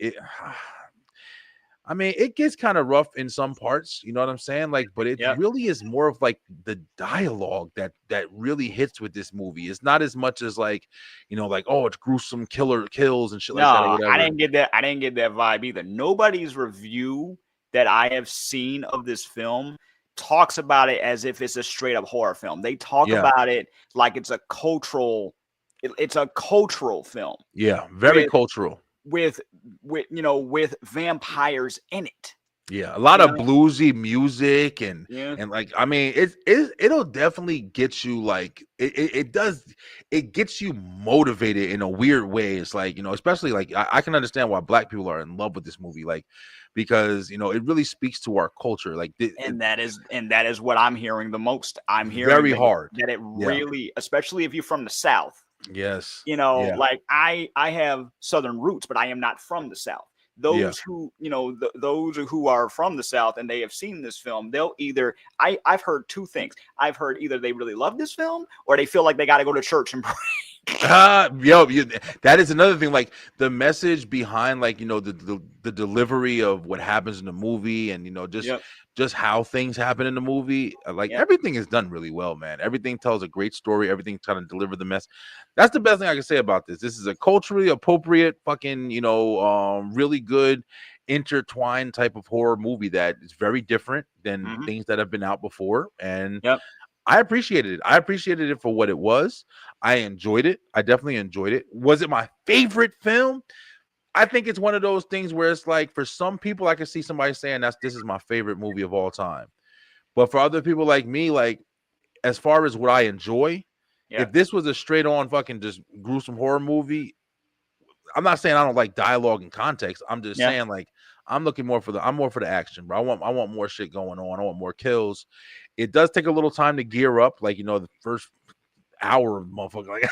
I mean, it gets kind of rough in some parts, you know what I'm saying? Like, but it Yep. really is more of, like, the dialogue that really hits with this movie. It's not as much as, like, like, oh, it's gruesome killer kills and shit like that or No, I whatever. didn't get that. I didn't get that vibe either. Nobody's review that I have seen of this film talks about it as if it's a straight up horror film. They talk Yeah. about it like it's a cultural. It's a cultural film Yeah. Very with cultural. with with vampires in it. Yeah, a lot You of know, bluesy music, and yeah, like, I mean, it'll definitely get you, like, it does, it gets you motivated in a weird way. It's like, especially, like, I can understand why black people are in love with this movie, like, because it really speaks to our culture, like, and that is what I'm hearing the most. I'm hearing very hard. that it Yeah. really, especially if you're from the South. Yes. Yeah. Like I have Southern roots, but I am not from the South. Yeah. Those who, those who are from the South and they have seen this film, they'll either, I've heard two things. I've heard either they really love this film or they feel like they got to go to church and pray. That is another thing. Like, the message behind, like, the delivery of what happens in the movie, and Yep. just how things happen in the movie. Like, Yep. everything is done really well, man. Everything tells a great story. Everything's trying to deliver the mess. That's the best thing I can say about this. This is a culturally appropriate, fucking, really good intertwined type of horror movie that is very different than Mm-hmm. things that have been out before. And Yep. I appreciated it. I appreciated it for what it was. I enjoyed it. I definitely enjoyed it. Was it my favorite film? I think it's one of those things where it's like, for some people, I can see somebody saying this is my favorite movie of all time. But for other people like me, like, as far as what I enjoy, if Yep. this was a straight on fucking just gruesome horror movie, I'm not saying I don't like dialogue and context. I'm just Yeah. saying, like, I'm more for the action, bro. I want more shit going on. I want more kills. It does take a little time to gear up, like, the first hour of motherfucker. Like,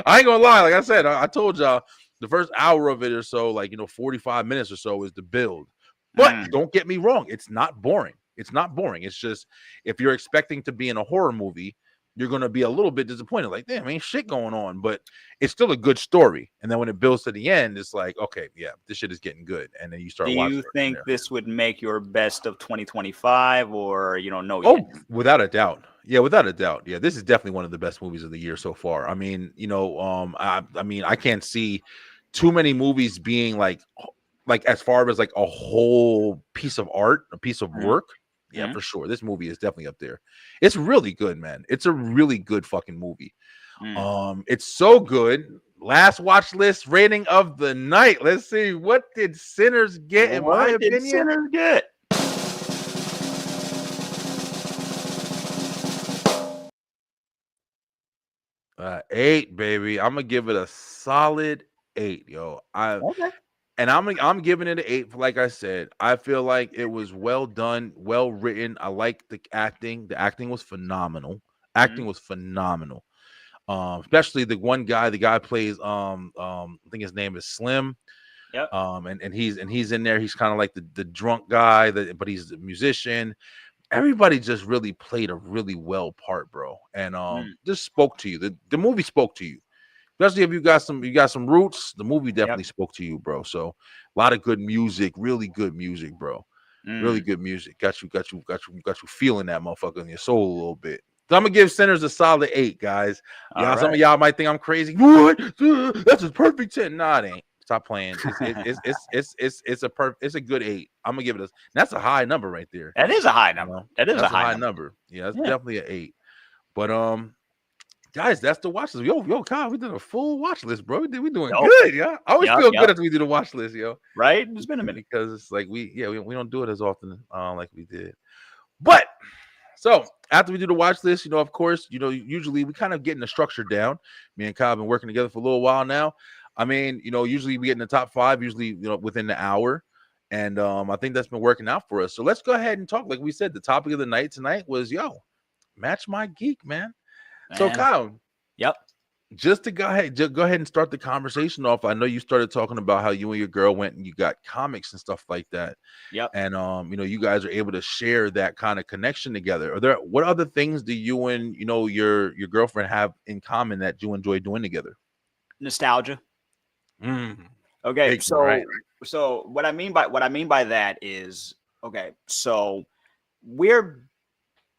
I ain't gonna lie, like I said, I told y'all the first hour of it or so, like, 45 minutes or so is the build. But Mm. don't get me wrong, it's not boring. It's not boring. It's just, if you're expecting to be in a horror movie, you're gonna be a little bit disappointed. Like, damn, ain't shit going on, but it's still a good story. And then when it builds to the end, it's like, okay, yeah, this shit is getting good. And then you Do start watching you it from think there. this would make your best of 2025 or you don't know yet? Oh, without a doubt. Yeah, without a doubt. Yeah, this is definitely one of the best movies of the year so far. I mean, I mean, I can't see too many movies being like as far as like a whole piece of art, a piece of Mhm. work. Yeah, Mhm. for sure. This movie is definitely up there. It's really good, man. It's a really good fucking movie. Mm. It's so good. Last watch list rating of the night. Let's see, what did Sinners get, in my What did opinion? Sinners get? 8, baby. I'm gonna give it a solid 8, yo. Okay. I'm giving it an 8. Like I said, I feel like it was well done, well written. I like the acting. The acting was phenomenal. Mhm. Acting was phenomenal. Especially the guy plays I think his name is Slim. Yep. And he's in there. He's kind of like the drunk guy but he's a musician. Everybody just really played a really well part, bro. And Mm. just spoke to you. The movie spoke to you. Especially if you got some roots, the movie Yep. definitely spoke to you, bro. So a lot of good music, really good music, bro. Really Mm. good music. Got you feeling that motherfucker in your soul a little bit. So I'm gonna give Sinners a solid 8, guys. All Yeah, some of right. y'all might think I'm crazy. What? That's a perfect 10. Nah, it ain't. Stop playing. It's a good 8. I'm gonna give it a. That's a high number right there. That is a high You number. know, That is a that's a high high number. number. Yeah, that's Yeah. definitely an 8. But guys, that's the watch list. Yo, Kyle, we did a full watch list, bro. We doing Yep. good, yeah. I always Yep. feel good Yep. after we do the watch list, yo, Right. It's been a minute. because it's like we don't do it as often like we did. But so after we do the watch list, of course, usually we kind of getting the structure down. Me and Kyle have been working together for a little while now. I mean, usually we get in the top 5, usually within the hour, and I think that's been working out for us. So let's go ahead and talk. Like we said, the topic of the night tonight was match my geek, man. So Man. Kyle, Yep. just to go ahead and start the conversation off. I know you started talking about how you and your girl went and you got comics and stuff like that, Yep. and you guys are able to share that kind of connection together. What other things do you and your girlfriend have in common that you enjoy doing together? Nostalgia. Mm, Okay. Big one, right? So what I mean by that is, okay. So we're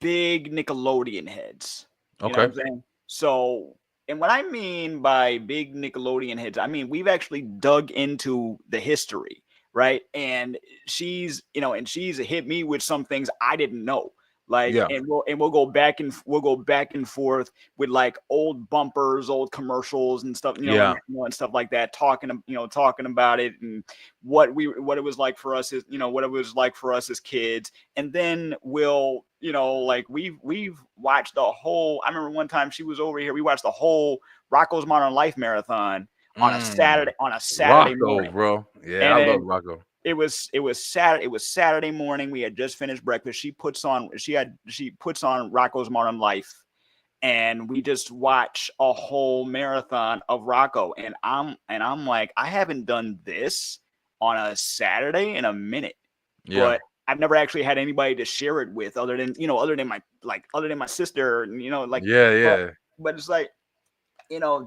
big Nickelodeon heads. You know what Okay. I'm saying? So, and what I mean by big Nickelodeon heads, I mean we've actually dug into the history, right? And she's hit me with some things I didn't know. Like, Yeah. and we'll go back and forth with like old bumpers, old commercials and stuff, Yeah. and stuff like that, talking about it and what it was like for us as kids. And then like we've watched the whole. I remember one time she was over here, we watched the whole Rocco's Modern Life marathon on a Mm, Saturday Rocco, morning. bro. Yeah, I And love then Rocco. it was Saturday morning. We had just finished breakfast. She puts on Rocco's Modern Life, and we just watch a whole marathon of Rocco. And I'm like, I haven't done this on a Saturday in a minute, Yeah. but I've never actually had anybody to share it with, other than my sister, Yeah. but Yeah. but it's like,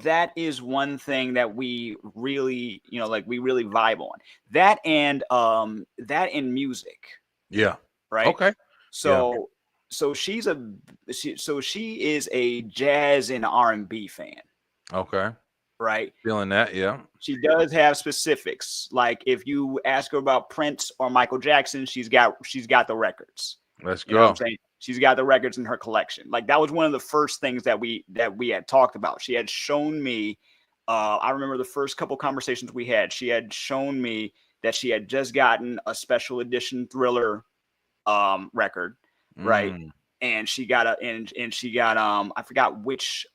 that is one thing that we really vibe on. That and music, Yeah. right? Okay. Yeah. So she is a jazz and R&B fan, Okay. right? Feeling that. Yeah. She does have specifics. Like if you ask her about Prince or Michael Jackson, she's got the records. Let's You know what I'm go. saying? She's got the records in her collection. Like that was one of the first things that we had talked about. She had shown me. I remember the first couple conversations we had. She had shown me that she had just gotten a special edition Thriller record, right? Mm. And she got I forgot which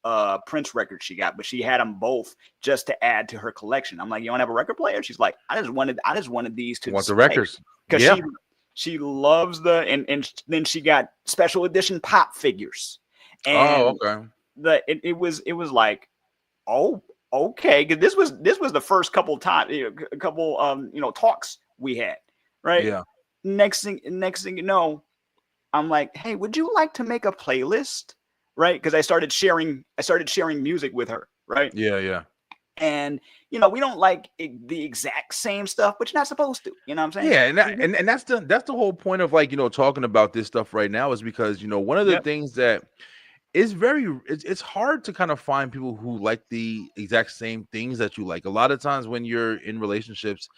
Prince record she got, but she had them both just to add to her collection. I'm like, you don't have a record player? She's like, I just wanted these to Want the display, records? because Yeah. she loves and then she got special edition pop figures. Oh, And okay. it was like, oh, okay, because this was the first couple times, a couple talks we had, right? Yeah. Next thing you know, I'm like, hey, would you like to make a playlist? Right? Because I started sharing music with her, right? Yeah. Yeah. And we don't like the exact same stuff, but you're not supposed to. You know what I'm saying? Yeah, and that's the whole point of like talking about this stuff right now is because one of the Yep. things that it's hard to kind of find people who like the exact same things that you like. A lot of times when you're in relationships,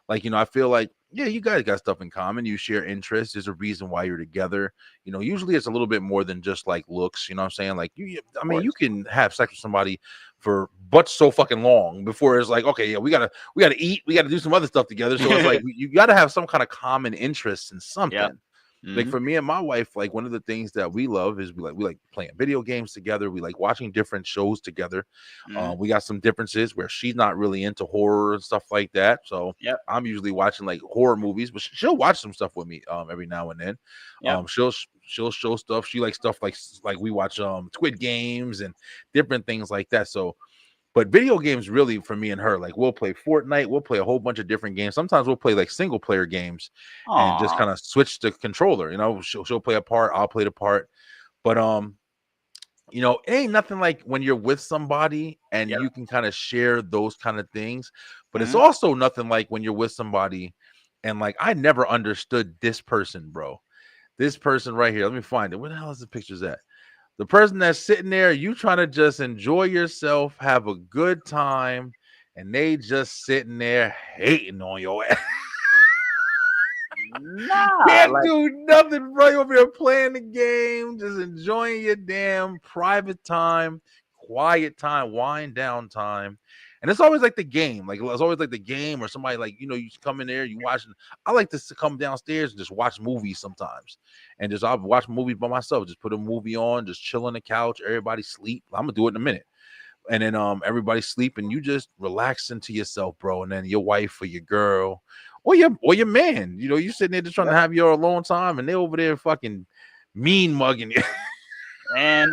like I feel like yeah, you guys got stuff in common. You share interests. There's a reason why you're together. Usually it's a little bit more than just like looks. You know what I'm saying? Like I Of mean, you course. can have sex with somebody for but so fucking long before it's like okay, yeah, we gotta eat. We gotta do some other stuff together. So it's like you gotta have some kind of common interest in Yep. something. Like Mhm. for me and my wife, like one of the things that we love is we like playing video games together. We like watching different shows together. Mhm. We got some differences where she's not really into horror and stuff like that. So Yep. I'm usually watching like horror movies, but she'll watch some stuff with me every now and then. Yep. She'll show stuff. She likes stuff like we watch Squid Games and different things like that. So but video games really for me and her, like we'll play Fortnite, we'll play a whole bunch of different games. Sometimes we'll play like single player games and just Aw. kind of switch the controller. She'll play a part, I'll play the part. But it ain't nothing like when you're with somebody and Yep. you can kind of share those kind of things. But it's Mhm. also nothing like when you're with somebody and like I never understood this person, bro. This person right here. Let me find it. Where the hell is the pictures at? The person that's sitting there, you trying to just enjoy yourself, have a good time, and they just sitting there hating on your ass. Nah, Can't like, do nothing, bro. You over here playing the game, just enjoying your damn private time, quiet time, wind down time. And it's always like the game. Like it's always like the game or somebody like, you come in there, you watching. I like to come downstairs and just watch movies sometimes. And just I'll watch movies by myself. Just put a movie on, just chill on the couch, everybody sleep. I'm gonna do it in a minute. And then everybody sleep and you just relax into yourself, bro. And then your wife or your girl or your man, you sitting there just trying to yep. have your alone time and they over there fucking mean mugging you. And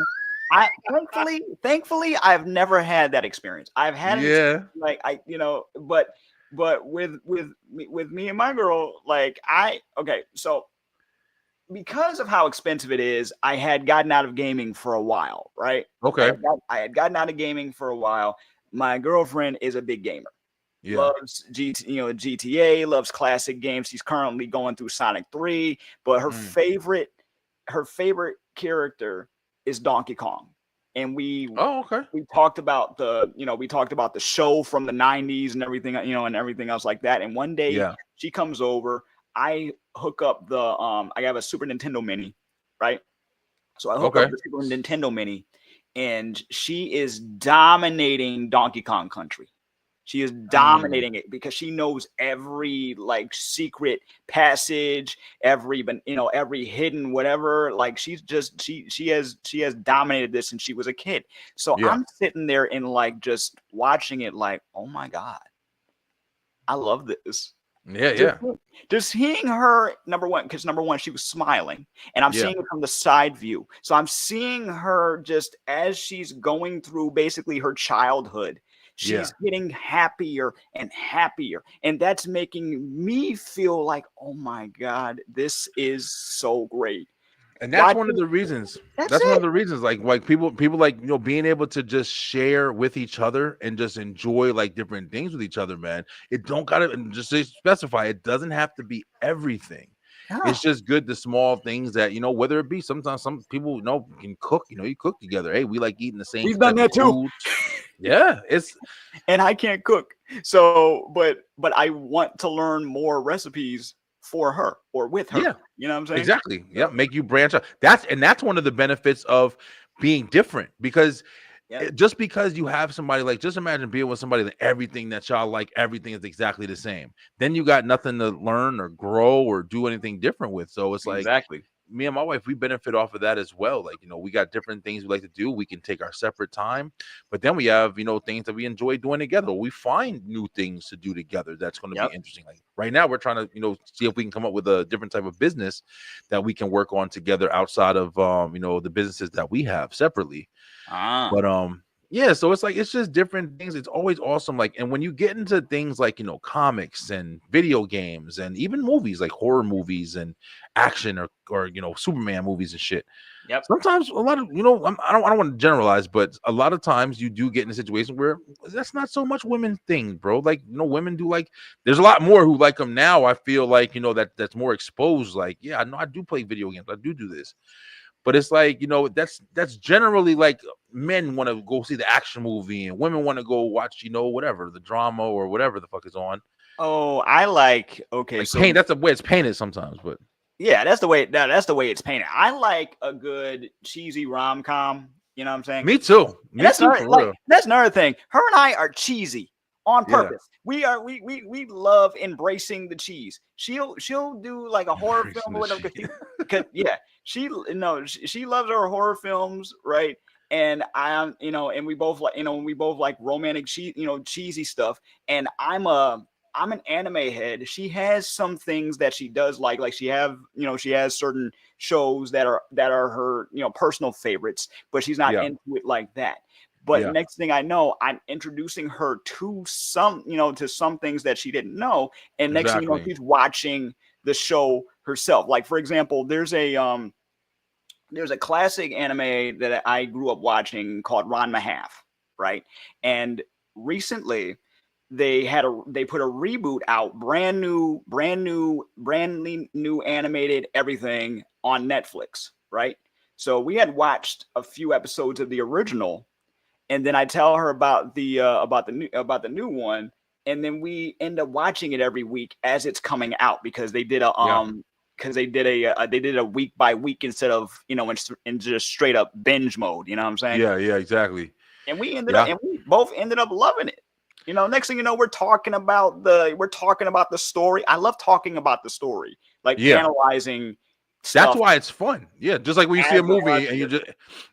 I thankfully I've never had that experience. I've had an experience Yeah. like but with me and my girl, like okay, so because of how expensive it is, I had gotten out of gaming for a while, right? Okay. I had gotten out of gaming for a while. My girlfriend is a big gamer. Yeah. Loves GTA, loves classic games. She's currently going through Sonic 3, but Mm. her favorite character is Donkey Kong. And Oh, okay. we talked about the show from the 90s and everything, and everything else like that. And one day Yeah. she comes over, I hook up I have a Super Nintendo Mini, right? So I hook up Okay. the Super Nintendo Mini, and she is dominating Donkey Kong Country. She is Mm. dominating it because she knows every like secret passage, every hidden whatever. Like she has dominated this since she was a kid. So Yeah. I'm sitting there and like just watching it like, oh my God, I love this. Yeah. Just, Yeah. just seeing her, number one, she was smiling, and I'm Yeah. seeing it from the side view. So I'm seeing her just as she's going through basically her childhood. Yeah. She's getting happier and happier. And that's making me feel like, oh my God, this is so great. And that's one of Watching, the reasons. that's That's one of it. the reasons, like people like being able to just share with each other and just enjoy like different things with each other, man. It don't gotta and just say specify. It doesn't have to be everything. Yeah. It's just good the small things that whether it be sometimes some people can cook. You cook together. Hey, we like eating the same We've done type of that too. foods. Yeah, it's And I can't cook. So, but I want to learn more recipes for her or with her. yeah. You know what I'm saying? Exactly. Yeah, So, make you branch out. That's one of the benefits of being different because yep. just because you have somebody like just imagine being with somebody that everything that y'all like, everything is exactly the same. Then you got nothing to learn or grow or do anything different with. So it's like Exactly. me and my wife, we benefit off of that as well. Like, we got different things we like to do. We can take our separate time, but then we have, things that we enjoy doing together. We find new things to do together. That's going to be Yep. interesting. Like right now, we're trying to, see if we can come up with a different type of business that we can work on together outside of, the businesses that we have separately. Ah. But yeah, so it's like it's just different things. It's always awesome. Like, and when you get into things like comics and video games and even movies like horror movies and action or Superman movies and shit. Yep. Sometimes a lot of I don't want to generalize, but a lot of times you do get in a situation where that's not so much women thing, bro. Like women do like. There's a lot more who like them now. I feel like that's more exposed. Like, yeah, I know I do play video games. I do this. But it's like, that's generally like men want to go see the action movie and women want to go watch, whatever, the drama or whatever the fuck is on. Oh, I like. Okay, Like so paint, that's the way it's painted sometimes, but yeah, that's the way it's painted. I like a good cheesy rom com. You know what I'm saying? me too. And Me too, for real. that's another thing. Her and I are cheesy on Yeah. purpose. We love embracing the cheese. She'll do like a horror Embracing film or the whatever shit. because yeah, she loves her horror films, right? And and we both like romantic cheesy stuff. And I'm an anime head. She has some things that she does like she has certain shows that are her personal favorites, but she's not Yeah. into it like that. But Yeah. next thing I know, I'm introducing her to to some things that she didn't know. And next thing you know, Exactly. she's watching the show herself. Like for example, there's a classic anime that I grew up watching called Ranma Half, right? And recently they put a reboot out, brand new animated everything on Netflix, right? So we had watched a few episodes of the original, and then I tell her about the new one, and then we end up watching it every week as it's coming out because Yeah. they did a week by week instead of in just straight up binge mode. You know what I'm saying? Yeah. Yeah. Exactly. And Yeah. we both ended up loving it. Next thing you know, we're talking about the story. I love talking about the story, like Yeah. analyzing That's stuff why it's fun. Yeah, just like when you see a as we're movie and watching you it. just,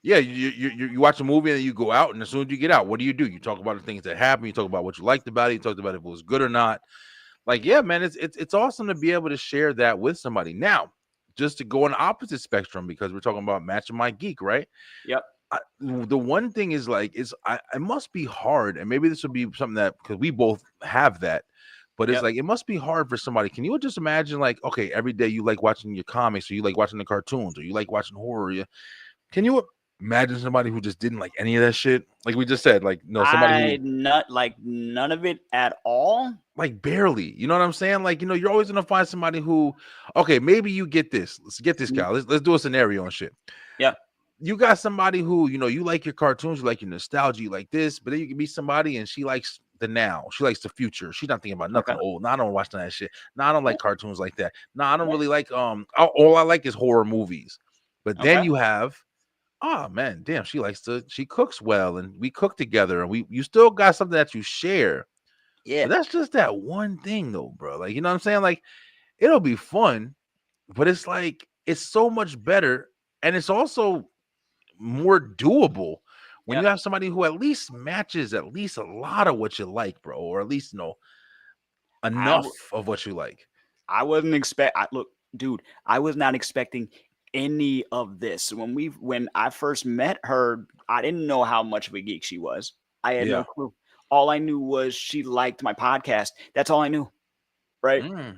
yeah, you watch a movie and then you go out, and as soon as you get out, what do? You talk about the things that happened. You talk about what you liked about it. You talked about if it was good or not. Like, yeah, man, it's awesome to be able to share that with somebody. Now, just to go on the opposite spectrum, because we're talking about matching my geek, right? Yep, The one thing is like it must be hard, and maybe this would be something that because we both have that, but it's yep. like it must be hard for somebody. Can you just imagine, like, okay, every day you like watching your comics, or you like watching the cartoons, or you like watching horror? Can you imagine somebody who just didn't like any of that shit? Like we just said, like no, somebody who I not like none of it at all. like barely, you know what I'm saying? Like, you're always gonna find somebody who, okay, maybe you get this. Let's get this Mm, guy. Let's do a scenario and shit. yep. You got somebody who, you like your cartoons, you like your nostalgia, you like this, but then you can be somebody and she likes the now, she likes the future. She's not thinking about Okay. nothing old. No, I don't watch none of that shit. No, I don't Yeah, like cartoons like that. No, I don't yeah, really like all I like is horror movies. But then okay. you have, oh man, damn, she cooks well and we cook together and you still got something that you share. Yeah, But that's just that one thing though, bro. Like, you know what I'm saying? Like, it'll be fun, but it's like it's so much better, and it's also more doable when yeah. you have somebody who at least matches at least a lot of what you like, bro, or at least I enough w- of what you like. I wasn't look, dude. I was not expecting any of this when I first met her. I didn't know how much of a geek she was. I had no Yeah. clue. All I knew was she liked my podcast. That's all I knew, right? Mm,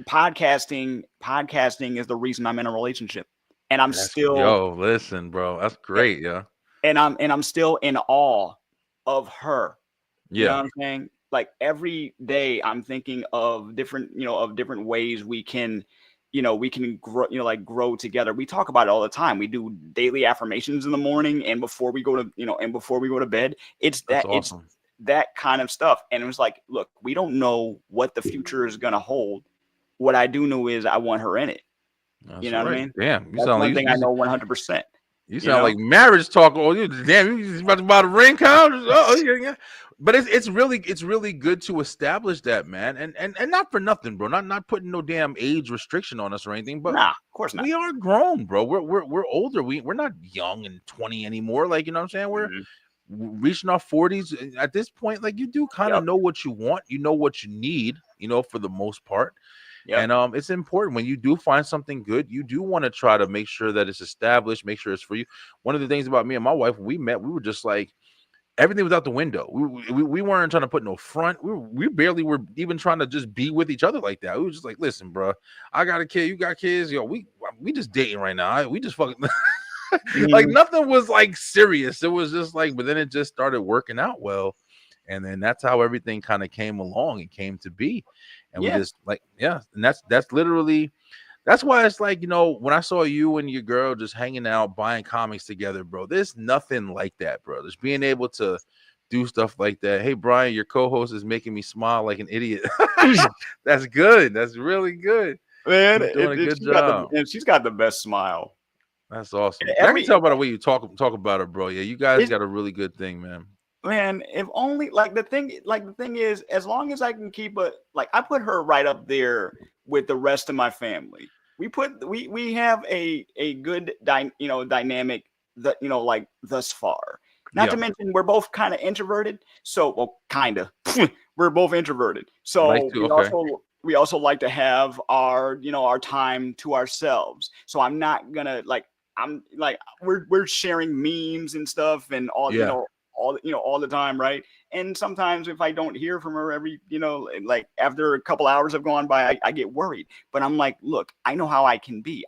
Podcasting is the reason I'm in a relationship, and I'm that's still yo, listen, bro. That's yeah, great, yeah. and I'm still in awe of her. You know Yeah, what I'm saying? Like every day I'm thinking of different ways we can grow, grow together. We talk about it all the time. We do daily affirmations in the morning and before we go to bed. that's awesome. That kind of stuff. And it was like, look, we don't know what the future is going to hold. What I do know is I want her in it. You That's know what I right. mean? Damn, you That's sound like one thing I know 100%, you you sound know? like marriage talk. Oh, you damn, you just about to buy the ring count. Oh, yeah, yeah. But it's really good to establish that, man, and not for nothing, bro. Not putting no damn age restriction on us or anything, but Nah, of course not. we are grown, bro. We're older. We're not young and 20 anymore. Like, you know what I'm saying? We're Mhm. reaching our 40s at this point. Like, you do kind of Yep. know what you want. You know what you need. For the most part. Yep. And it's important when you do find something good, you do want to try to make sure that it's established, make sure it's for you. One of the things about me and my wife, when we met, we were just like everything was out the window. We weren't trying to put no front. We barely were even trying to just be with each other like that. We were just like, listen, bro, I got a kid, you got kids, yo. We just dating right now. We just fucking like Mhm. nothing was like serious. It was just like, but then it just started working out well. And then that's how everything kind of came along and came to be. And we Yeah. just like, yeah, and that's literally that's why it's like, when I saw you and your girl just hanging out, buying comics together, bro, there's nothing like that, bro. Just being able to do stuff like that. Hey, Brian, your co-host is making me smile like an idiot. That's good. That's really good. Man, She's doing a good job. she's got the best smile. That's awesome. And I can Every tell by the way you talk about her, bro. Yeah, you guys it's got a really good thing, man. Man, if only the thing is, as long as I can keep I put her right up there with the rest of my family. We have a good dynamic that like thus far. Not to Yeah, mention we're both kind of introverted. So, well, kind of. We're both introverted. like So to okay. we also like to have our time to ourselves. So I'm not gonna I'm like we're sharing memes and stuff and Yeah, all the time, right? And sometimes if I don't hear from her every like after a couple hours have gone by, I get worried. But I'm like, look, I know how I can be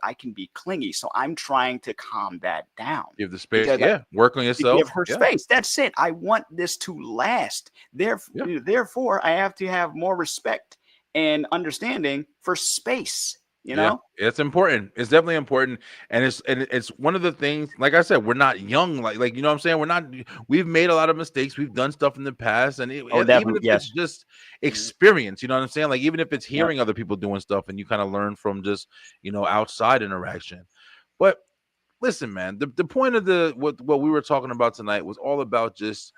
clingy, so I'm trying to calm that down give the space. because Yeah, work on to give yourself. her Yeah, space. That's it. I want this to last. yeah. Therefore, I have to have more respect and understanding for space. You Yeah, know? it's important. It's definitely important, and it's one of the things. Like I said, we're not young. Like you know what I'm saying. We're not. We've made a lot of mistakes. We've done stuff in the past, and Oh, even definitely. if it's Yes. just Mhm. experience, you know what I'm saying. Like even if it's Yep. hearing other people doing stuff, and you kind of learn from just outside interaction. But listen, man, the point of what we were talking about tonight was all about just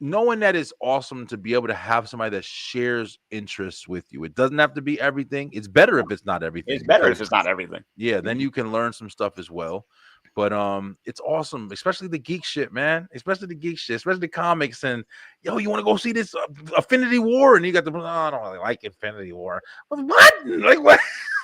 knowing that it's awesome to be able to have somebody that shares interests with you. It doesn't have to be everything. It's better if it's not It's everything better because if it's not everything. yeah, then Mhm. you can learn some stuff as well. But it's awesome, especially the geek shit, man. Especially the geek shit, especially the comics. And yo, you want to go see this Affinity War? And you got the I don't really like Infinity War. What? Like what?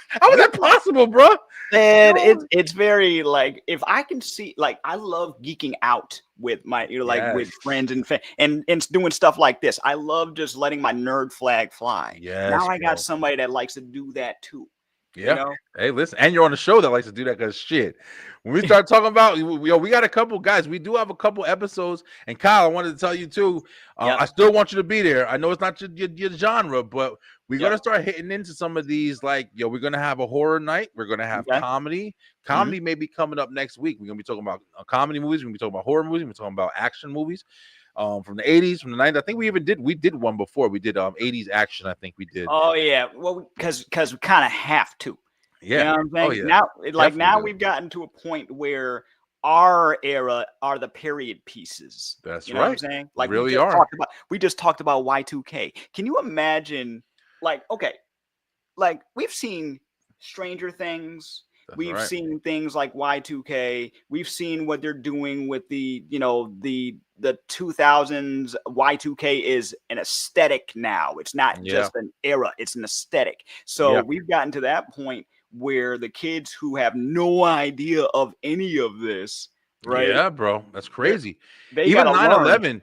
How is that possible, bro? And Yo, it's very like if I can see I love geeking out with my with yes, friends and doing stuff like this. I love just letting my nerd flag fly. yes, Now I got bro. somebody that likes to do that too. You Yeah. know? Hey, listen, and you're on a show that likes to do that because shit. When we start talking about, we got a couple guys. We do have a couple episodes. And Kyle, I wanted to tell you too. Yep. I still want you to be there. I know it's not your genre, but we're Yep. gonna start hitting into some of these. Like, we're gonna have a horror night. We're gonna have Okay. comedy. Hmm. Comedy may be coming up next week. We're gonna be talking about comedy movies. We're gonna be talking about horror movies. We're talking about action movies. From the 80s, from the 90s. I think we did one before. We did 80s action. I think we did. Oh yeah. Well, because we kind of have to. You Yeah. know what I'm Oh saying? yeah. Now Definitely do. we've gotten to a point where our era are the period pieces. That's You know what I'm right. saying? Like Really are. we just talked about Y2K. Can you imagine okay, like we've seen Stranger Things, That's we've right. seen things like Y2K, we've seen what they're doing with the 2000s. Y2K is an aesthetic now. It's not Yeah. just an era, it's an aesthetic. So Yeah. we've gotten to that point where the kids who have no idea of any of this, right? Yeah, bro. That's They're, crazy. they got Even to learn. 9/11,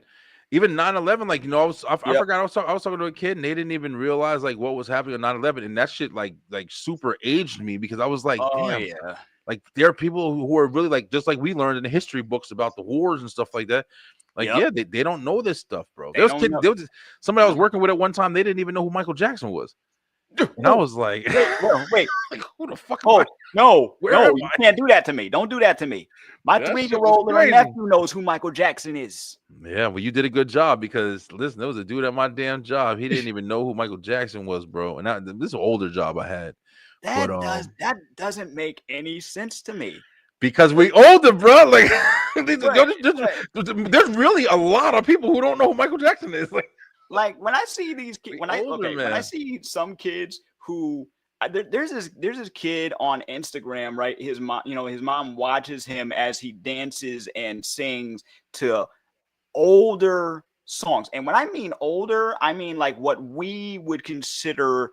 even 9/11, like I Yep. forgot I was talking to a kid and they didn't even realize like what was happening on 9/11 and that shit like super aged me because I was like, Oh damn, yeah. like there are people who are really like just like we learned in the history books about the wars and stuff like that. Like, Yep. yeah, they don't know this stuff, bro. They don't know. There was somebody I was working with at one time, they didn't even know who Michael Jackson was. And I Whoa, was like, wait. like who the fuck am I? Oh, no, Where no, am you I? can't do that to me. Don't do that to me. My That shit was three-year-old little crazy. nephew knows who Michael Jackson is. Yeah, well, you did a good job because listen, there was a dude at my damn job. He didn't even know who Michael Jackson was, bro. And this is an older job I had, but That doesn't make any sense to me. because we older, bro. Like, Right, right. there's really a lot of people who don't know who Michael Jackson is. Like when I see these kids, We older, when I man. see some kids who there's this kid on Instagram, right? His mom, his mom watches him as he dances and sings to older songs. And when I mean older, I mean like what we would consider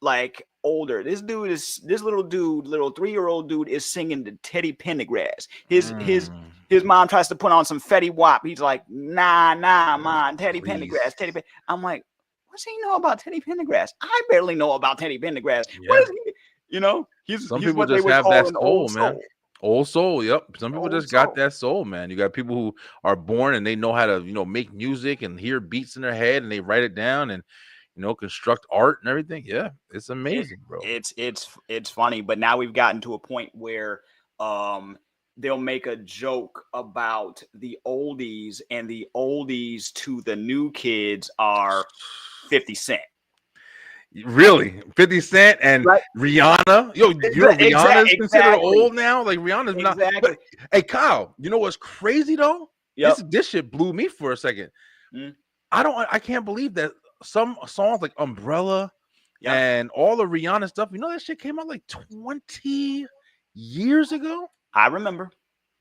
like older. This little dude, little 3-year-old dude is singing to Teddy Pendergrass. Mm, His mom tries to put on some Fetty Wap. He's like, nah, man, Teddy please, Pendergrass, I'm like, what's he know about Teddy Pendergrass? I barely know about Teddy Pendergrass. What yeah. is he? You know, Some he's people what they just would have call that an soul, old man. soul. Old soul, yep. Some people Old just got soul. that soul, man. You got people who are born and they know how to, make music and hear beats in their head and they write it down and construct art and everything. Yeah, it's It, amazing, bro. it's funny, but now we've gotten to a point where they'll make a joke about the oldies, and the oldies to the new kids are 50 Cent. Really, 50 Cent and Right? Rihanna. Yo, Rihanna is considered Exactly. old now. Like Rihanna's not. But Exactly. hey, Kyle, you know what's crazy though? Yep. This shit blew me for a second. Mm, I can't believe that some songs like Umbrella yep. and all the Rihanna stuff, you know, that shit came out like 20 years ago, I remember.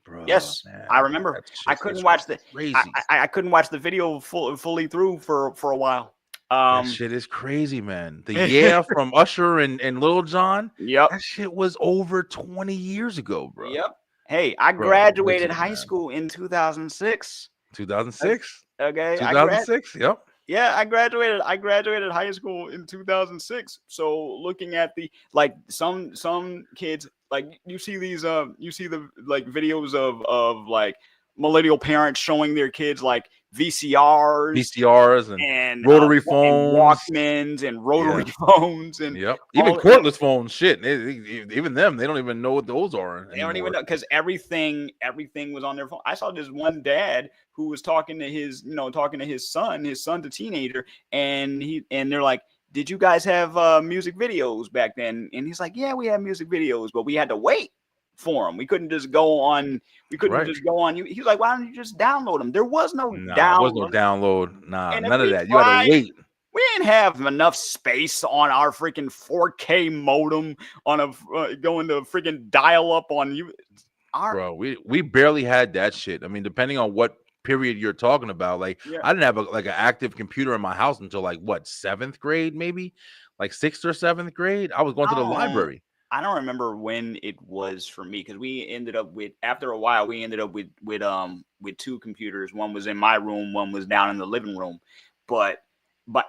bro. Yes, I Man, remember. that I shit couldn't is watch the crazy. I couldn't watch the video fully through for a while. That shit is crazy, man. The Yeah from Usher and Lil Jon, Yep. that shit was over 20 years ago, bro. Yep. Hey, I Bro, graduated legend, high man. school in 2006. O 2006? Okay, 2006? Yep. yeah, I graduated high school in 2006. So looking at the like some kids like you see the like videos of like millennial parents showing their kids like VCRs VCRs and and rotary and phones. Walkmans and rotary Yeah. phones and Yep. Even all you know cordless phones, shit. Even them, they don't even know what those are they don't even anymore. know because everything was on their phone. I saw this one dad who was talking to his talking to his son's a teenager, and they're like, "Did you guys have music videos back then?" And he's like, "Yeah, we had music videos, but we had to wait for them. We couldn't just go on. We couldn't Right. just go on. He's like, "Why don't you just download them?" There was no Nah, was no download, download. Nah, and if none of we that. You had to tried, wait. we didn't have enough space on our freaking 4K modem on a going to freaking dial up on you. Our Bro, we barely had that shit. I mean, depending on what period you're talking about, like yeah. I didn't have like an active computer in my house until like what, 7th grade, maybe? Like 6th or 7th grade. I was going to I the don't library. I don't remember when it was for me because we ended up with after a while we ended up with two computers. One was in my room, one was down in the living room. But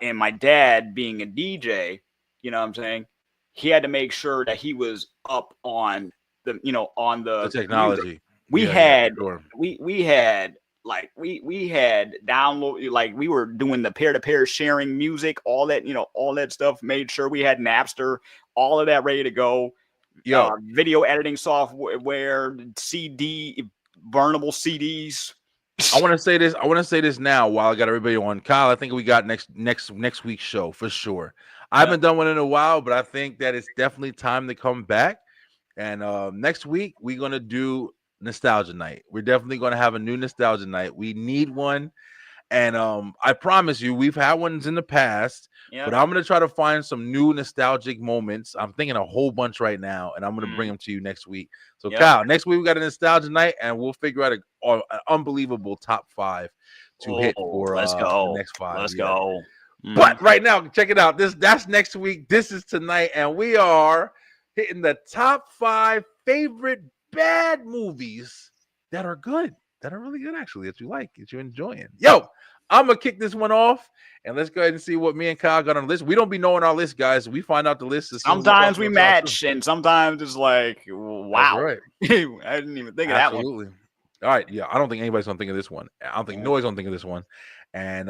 and my dad being a DJ, you know what I'm saying? He had to make sure that he was up on on The the music. technology. We Yeah, for had sure. we had like we had download like we were doing the peer to peer sharing music, all that all that stuff. Made sure we had Napster, all of that ready to go. Yo, Video editing software, CD, burnable CDs. I want to say this. I want to say this now while I got everybody on. Kyle, I think we got next week's show for sure. I Yeah. haven't done one in a while, but I think that it's definitely time to come back. And next week we're gonna do nostalgia night. We're definitely gonna have a new nostalgia night. We need one. And I promise you, we've had ones in the past, but Yep. I'm gonna try to find some new nostalgic moments. I'm thinking a whole bunch right now, and I'm gonna bring Mm, them to you next week. So, yep. Kyle, next week we got a nostalgia night, and we'll figure out an unbelievable top 5 to hit Oh, for let's the go. next 5. Let's Yeah. go. But Mhm. right now, check it out. That's next week. This is tonight, and we are hitting the top 5 favorite bad movies that are good, that are really good, actually, that you like, that you're enjoying. Yo, I'm gonna kick this one off, and let's go ahead and see what me and Kyle got on the list. We don't be knowing our list, guys. We find out the list as soon as we talk Sometimes we amongst ourselves. match, and sometimes it's like, That's wow. right. I didn't even think of that one. Absolutely. All right. Yeah. I don't think anybody's gonna think of this one. I don't think Yeah. nobody's gonna think of this one. And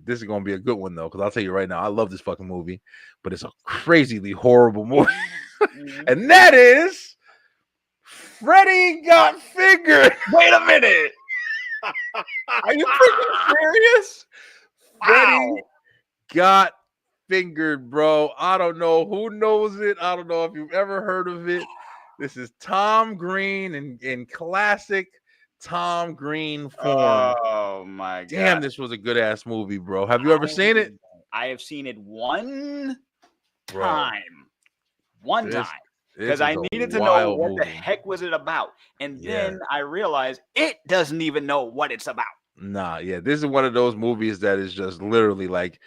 this is gonna be a good one though, because I'll tell you right now, I love this fucking movie, but it's a crazily horrible movie. Mhm. And that is Freddy Got Fingered. Wait a minute. Are you freaking serious? Freddy Wow. Got Fingered, bro. I don't know who knows it. I don't know if you've ever heard of it. This is Tom Green in classic Tom Green form. Oh my Damn, god. this was a good ass movie, bro. Have you ever seen it? I have seen it one Bro, time. One this time. this Because is I a needed to know wild what the movie. heck was it about. And Yeah. then I realized it doesn't even know what it's about. Nah, yeah. This is one of those movies that is just literally like,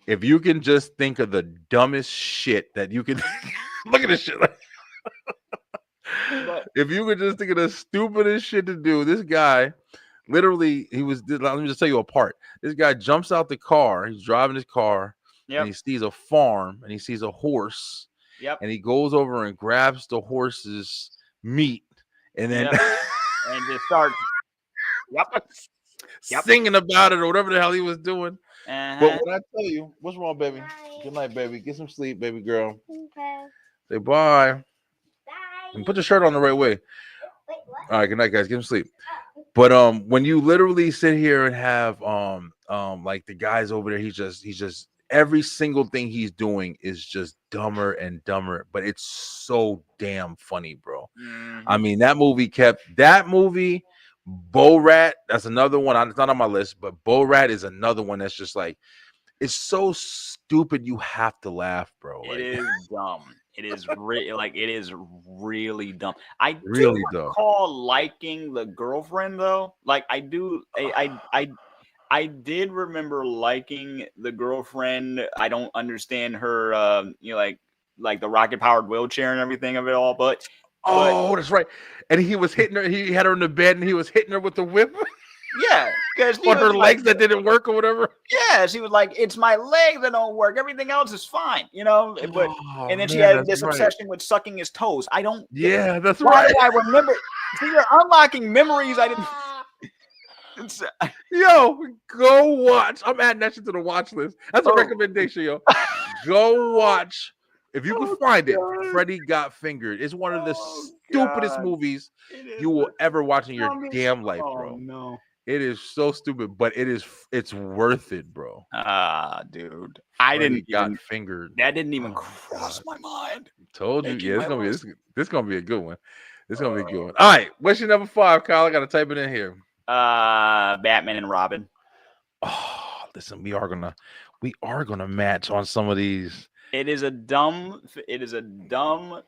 if you can just think of the dumbest shit that you can look at this shit. But If you could just think of the stupidest shit to do, this guy literally, let me just tell you a part. This guy jumps out the car, he's driving his car, and he yep, sees a farm and he sees a horse, yep, and he goes over and grabs the horse's meat and then yep. And just start yep, yep. singing about it or whatever the hell he was doing. But Uh-huh. when I tell you, what's wrong, baby? Good night, baby. Get some sleep, baby girl. Okay. Say bye. And put your shirt on the right way. All right, good night, guys. Get some sleep. But when you literally sit here and have like the guys over there, he's just every single thing he's doing is just dumber and dumber, but it's so damn funny, bro. I Mhm. mean, that movie Borat, that's another one. It's not on my list, but Borat is another one that's just like it's so stupid you have to laugh, bro. It Like is dumb. It is it is really dumb. I do really dumb. recall liking the girlfriend though. Like I do. I did remember liking the girlfriend. I don't understand her. Like the rocket powered wheelchair and everything of it all. But Oh, that's right. And he was hitting her. He had her in the bed, and he was hitting her with the whip yeah, because he on was her like, legs that didn't work or whatever. yeah, she was like, it's my legs that don't work. Everything else is fine, you know. But Oh and then she man, had that's this right. obsession with sucking his toes. I don't. Yeah, that's Why do right. I remember? See, you're unlocking memories. I didn't. It's, Yo, go watch. I'm adding that shit to the watch list. That's a oh, recommendation, yo. Go watch. If you can oh find it, god. Freddy Got Fingered. It's one of the Oh stupidest god. movies It is you will the ever watch in your dumbest. damn life, Oh bro. no. It is so stupid, but it's worth it, bro. Ah, dude. I Freddy didn't Got even. Fingered. That didn't even Oh my cross god. my mind. Told you. Making Yeah, my list. this gonna be a good one. This gonna be a good one. All right. What's your number 5, Kyle? I gotta type it in here. Batman and Robin. Oh, listen, we are gonna match on some of these. It is a dumb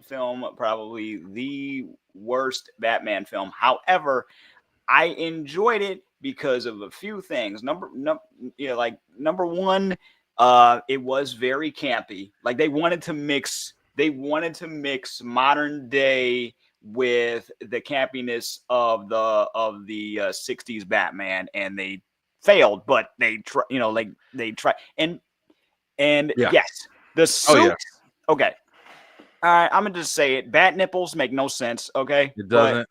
film, probably the worst Batman film. However, I enjoyed it because of a few things. Number one, it was very campy. Like they wanted to mix modern day with the campiness of the 60s Batman, and they failed, but they try, like they try. And Yeah. yes, the Oh yeah. suits. Okay, all right. I'm gonna just say it. Bat nipples make no sense. Okay, It but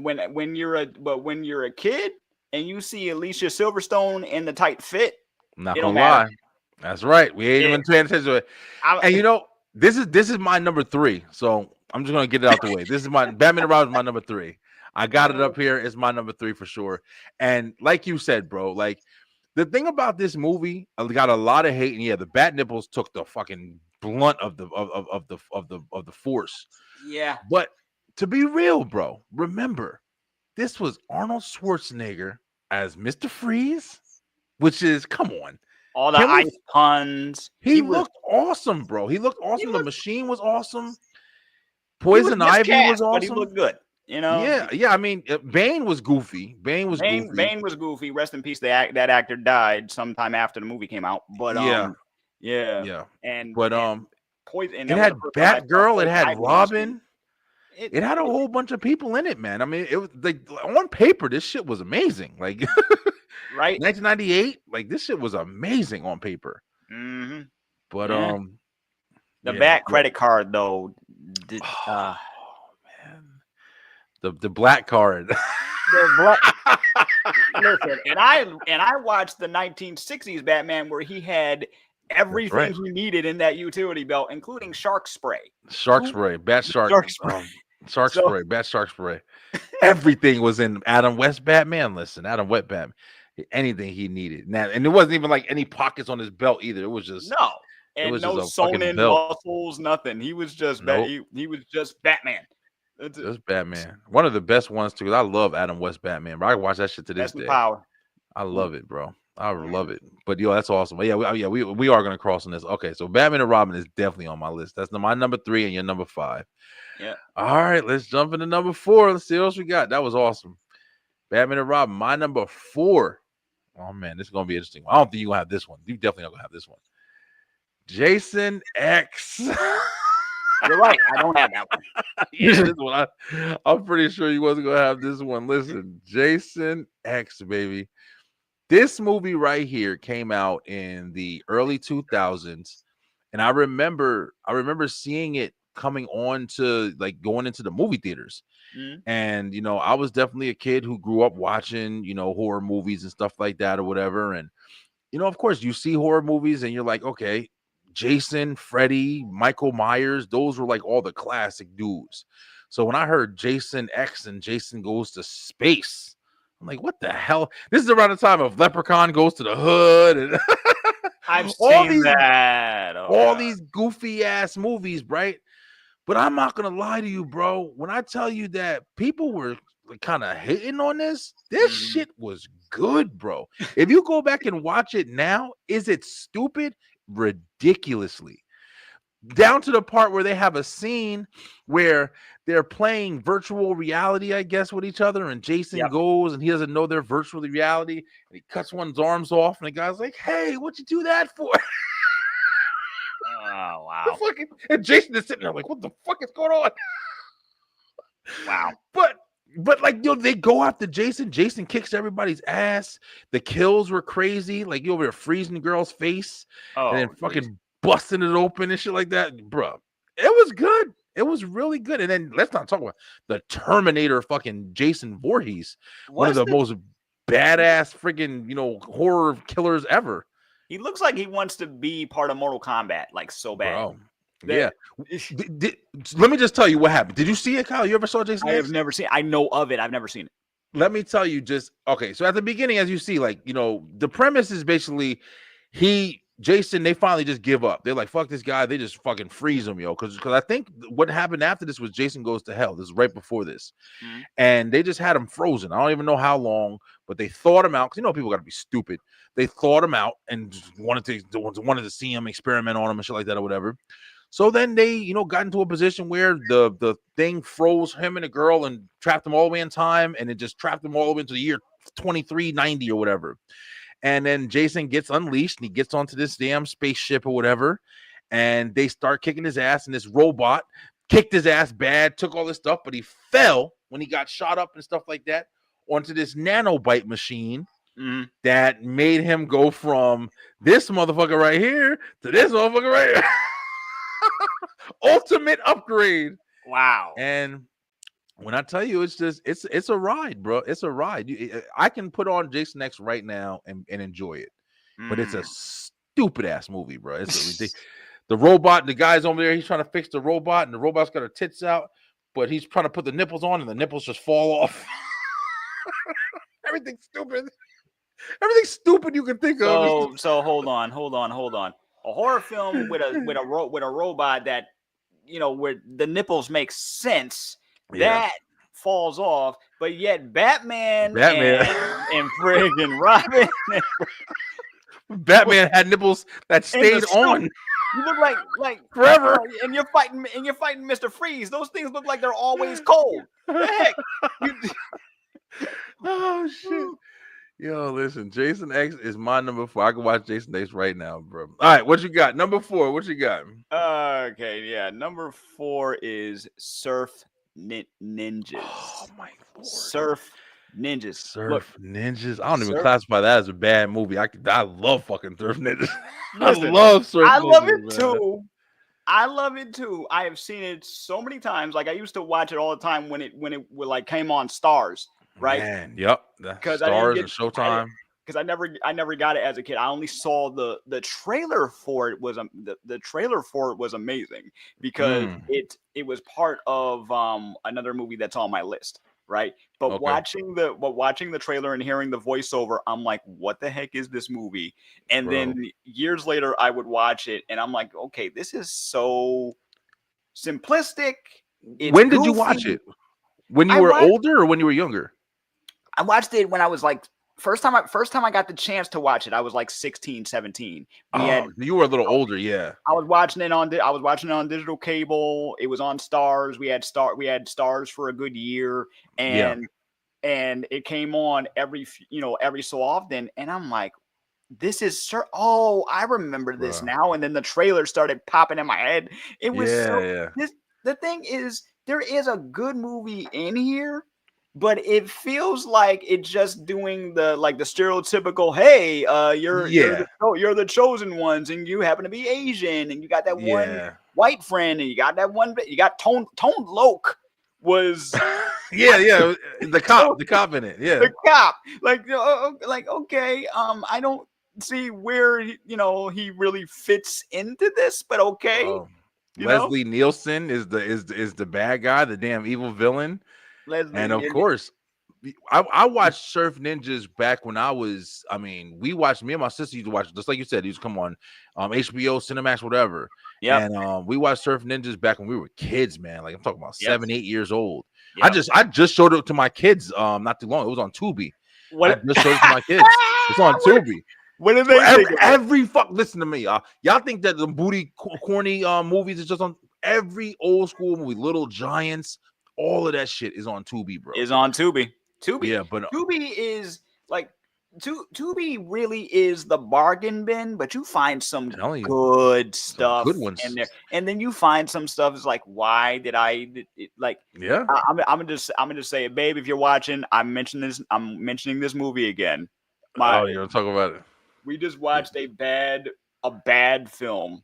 doesn't. when you're a kid and you see Alicia Silverstone in the tight fit, I'm not it don't gonna matter. lie. That's right. We ain't It, even paying attention to it. I, And this is my number 3. So I'm just gonna get it out the way. This is my Batman and Robin is my number 3. I got it up here. It's my number 3 for sure. And like you said, bro, like the thing about this movie, I got a lot of hate, and yeah, the bat nipples took the fucking blunt of the force. yeah, But to be real, bro, remember this was Arnold Schwarzenegger as Mr. Freeze, which is come on. all the Can we ice puns. He looked awesome, bro. He looked He awesome. The looked machine was awesome. he was Poison Ivy was miscast, but he awesome. looked good. Yeah, yeah. I mean, Bane was goofy. Bane was goofy. Bane was goofy. Rest in peace. That actor died sometime after the movie came out. But Yeah, yeah, yeah. and But poison. And it that was the had first time I saw Batgirl. It Poison had Ivy on screen. Robin. It had a whole bunch of people in it, man. I mean, it was like on paper, this shit was amazing. Like right. 1998, like this shit was amazing on paper. Mm-hmm. But Yeah. The yeah, Bat but- credit card though. oh man, the black card. Listen, and I watched the 1960s Batman where he had everything right. he needed in that utility belt, including shark spray. Shark spray, bat shark, Shark spray. shark So- spray, bat shark spray. Everything was in Adam West Batman. Listen, Adam West Batman. Anything he needed. Now, and it wasn't even like any pockets on his belt either. It was just No, it and was no just a fucking sewn in belt. muscles, nothing. He was just Nope. he was just Batman. That's Batman. One of the best ones too. 'Cause I love Adam West Batman, bro. I watch that shit to this That's the day. power. I love it, bro. I love it. But yo, that's awesome. But we are gonna cross on this. Okay, so Batman and Robin is definitely on my list. That's my number 3 and your number 5. Yeah. All right, let's jump into number 4. Let's see what else we got. That was awesome. Batman and Robin, my number 4. Oh man, this is gonna be interesting. I don't think you're gonna have this one. You definitely not gonna have this one. Jason X. You're right. I don't have that one. Yeah, this one. I'm pretty sure you wasn't gonna have this one. Listen, Jason X, baby. This movie right here came out in the early 2000s, and I remember seeing it coming on to like going into the movie theaters. Mhm. And I was definitely a kid who grew up watching horror movies and stuff like that or whatever. And of course, you see horror movies and you're like, okay, Jason, Freddy, Michael Myers, those were like all the classic dudes. So when I heard Jason X and Jason Goes to Space, I'm like, what the hell? This is around the time of Leprechaun Goes to the Hood and I've all seen that. all these goofy ass movies, right? But I'm not gonna lie to you, bro. When I tell you that people were kind of hating on this. This Mhm. shit was good, bro. If you go back and watch it now, is it stupid? Ridiculously. Down to the part where they have a scene where they're playing virtual reality, I guess, with each other, and Jason Yep. goes and he doesn't know they're virtual reality, and he cuts one's arms off, and the guy's like, "Hey, what you do that for?" Oh, The wow. fucking and Jason is sitting there like, "What the fuck is going on?" Wow. But like they go after Jason. Jason kicks everybody's ass. The kills were crazy. Like you over there freezing the girl's face and then Oh, jeez. fucking busting it open and shit like that, bro. It was good. It was really good. And then let's not talk about the Terminator, fucking Jason Voorhees, one of What's the the most badass freaking horror killers ever, He looks like he wants to be part of Mortal Kombat, like, so bad. bro. Yeah. That Let me just tell you what happened. Did you see it, Kyle? You ever saw Jason I have X? never seen. I know of it. I've never seen it. Let me tell you just okay. So at the beginning, as you see, like the premise is basically Jason, they finally just give up. They're like, fuck this guy. They just fucking freeze him, yo. Because I think what happened after this was Jason goes to hell. This is right before this. Mhm. And they just had him frozen. I don't even know how long, but they thawed him out. Because people got to be stupid. They thawed him out and just wanted to see him experiment on him and shit like that or whatever. So then they, got into a position where the thing froze him and a girl and trapped them all the way in time, and it just trapped them all the way into the year 2390 or whatever. And then Jason gets unleashed and he gets onto this damn spaceship or whatever, and they start kicking his ass, and this robot kicked his ass bad, took all this stuff, but he fell when he got shot up and stuff like that onto this nanobite machine that made him go from this motherfucker right here to this motherfucker right here. Ultimate upgrade. Wow. And when I tell you, it's a ride, bro. It's a ride. I can put on Jason X right now and enjoy it, but it's a stupid ass movie, bro. It's a ridiculous. The robot, the guy's over there, he's trying to fix the robot, and the robot's got her tits out, but he's trying to put the nipples on, and the nipples just fall off. Everything's stupid. Everything stupid you can think of. So hold on. A horror film with a robot that where the nipples make sense, Yeah. that falls off, but yet Batman Batman. and friggin' Robin Batman had nipples that stayed on. You look like forever, and you're fighting Mr. Freeze. Those things look like they're always cold. The heck? Oh shit. Yo, listen, Jason X is my number 4. I can watch Jason X right now, bro. All right, what you got? Number 4, what you got? Okay, yeah. Number 4 is Surf Ninjas. Oh my lord. Surf Ninjas. Surf Ninjas. I don't even classify that as a bad movie. I love fucking Surf Ninjas. Listen, I love Surf Ninjas. I love it man. too. I love it too. I have seen it so many times. Like I used to watch it all the time when it like came on Stars, right? Man, yep. Because Stars and Showtime. Because I never got it as a kid. I only saw the trailer for it was the trailer for it was amazing because it was part of another movie that's on my list, right? But watching the trailer and hearing the voiceover, I'm like, what the heck is this movie? And then years later, I would watch it, and I'm like, okay, this is so simplistic. It's when did you watch it? When you were older or when you were younger? I watched it when I was like first time I got the chance to watch it. I was like 16, 17. You were a little older, yeah. I was watching it on digital cable. It was on Stars. We had Stars for a good year, and it came on every so often. And I'm like, this is I remember this now. And then the trailer started popping in my head. It was the thing is, there is a good movie in here, but it feels like it's just doing the stereotypical, hey, you're the chosen ones, and you happen to be Asian, and you got that one white friend, and you got Tone Loc was the cop in it, the cop, okay, I don't see where he really fits into this, but okay. Leslie Nielsen is the bad guy, the damn evil villain. And of course, I watched Surf Ninjas back when I was. I mean, we watched. Me and my sister used to watch, just like you said. He used to come on, HBO, Cinemax, whatever. Yep. And we watched Surf Ninjas back when we were kids, man. Like I'm talking about Yep. 7, 8 years old. Yep. I just showed it to my kids not too long. It was on Tubi. I What? just showed it to my kids. It's on what, Tubi. what did Bro, they think of it? every fuck. Listen to me, y'all think that the booty corny movies is just on every old school movie, Little Giants, all of that shit is on Tubi, bro. Is on Tubi. Tubi. Yeah, but Tubi is like Tubi really is the bargain bin, but you find some telling you, good some stuff good in ones. there, and then you find some stuff is like, why did like? Yeah. I'm gonna just say it, babe. If you're watching, I'm mentioning this movie again. Oh, you want to talk about it? We just watched a bad film,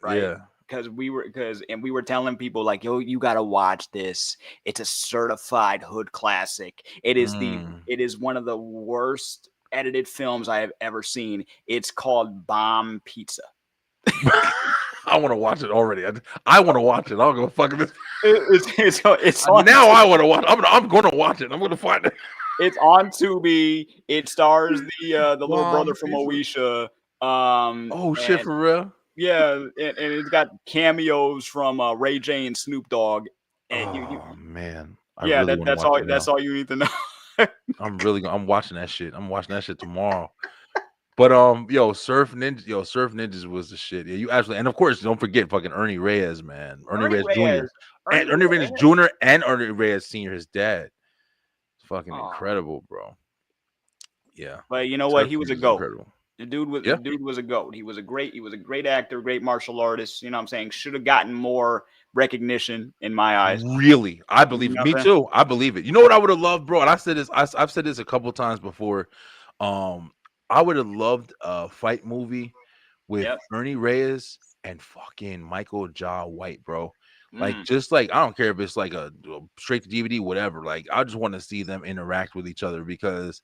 right? Yeah. Because we were telling people like, yo, you gotta watch this. It's a certified hood classic. It is one of the worst edited films I have ever seen. It's called Bomb Pizza. I want to watch it already. I want to watch it. I'll go fucking this. It's on Now I want to watch. I'm going to watch it. I'm going to find it. It's on Tubi. It stars the little brother from Pizza. Moesha. Oh shit, for real? Yeah, and it's got cameos from Ray J and Snoop Dogg. And Oh man, I yeah, really want to watch it now. that's all you need to know. I'm watching that shit. I'm watching that shit tomorrow. But Surf Ninjas was the shit. Yeah, you absolutely, and of course, don't forget fucking Ernie Reyes, man. Ernie Reyes Jr. and Ernie Reyes Jr. and Ernie Reyes Sr. His dad. It's fucking incredible, bro. Yeah. But you know what? He was a goat. Incredible. The dude was a goat. He was a great actor, great martial artist. You know what I'm saying? Should have gotten more recognition in my eyes. Really, I believe it. Me too. I believe it. You know what I would have loved, bro? And I said this. I've said this a couple times before. I would have loved a fight movie with Ernie Reyes and fucking Michael Ja White, bro. Like, just like, I don't care if it's like a straight to DVD, whatever. Like, I just want to see them interact with each other because,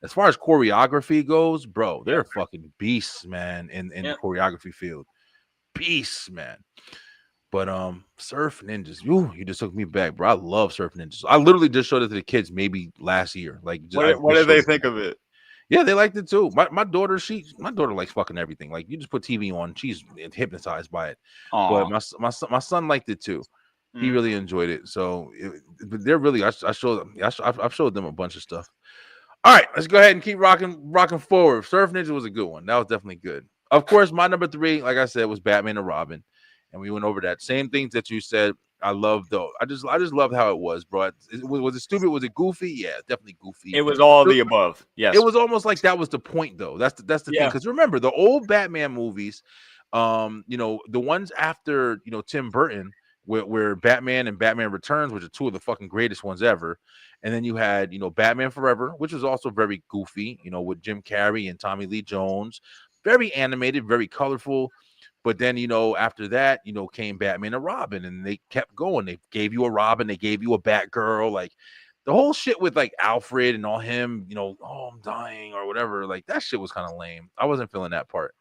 as far as choreography goes, bro, they're fucking beasts, man. In the choreography field, beasts, man. But Surf Ninjas, you just took me back, bro. I love Surf Ninjas. I literally just showed it to the kids maybe last year. Like, what did they think of it? Yeah, they liked it too. My daughter likes fucking everything. Like, you just put TV on, she's hypnotized by it. Aww. But my son liked it too. He really enjoyed it. So they're really. I've showed them a bunch of stuff. All right, let's go ahead and keep rocking forward. Surf Ninja was a good one. That was definitely good. Of course, my number 3, like I said, was Batman and Robin, and we went over that same things that you said. I love though. I just loved how it was, bro. Was it stupid? Was it goofy? Yeah, definitely goofy. It was all the above. Yes, it was almost like that was the point, though. That's the thing. Because remember, the old Batman movies, the ones after Tim Burton, where Batman and Batman Returns, which are 2 of the fucking greatest ones ever, and then you had Batman Forever, which was also very goofy, with Jim Carrey and Tommy Lee Jones, very animated, very colorful. But then, after that, came Batman and Robin, and they kept going. They gave you a Robin, they gave you a Batgirl, like the whole shit with like Alfred and all him, oh, I'm dying or whatever. Like, that shit was kind of lame. I wasn't feeling that part.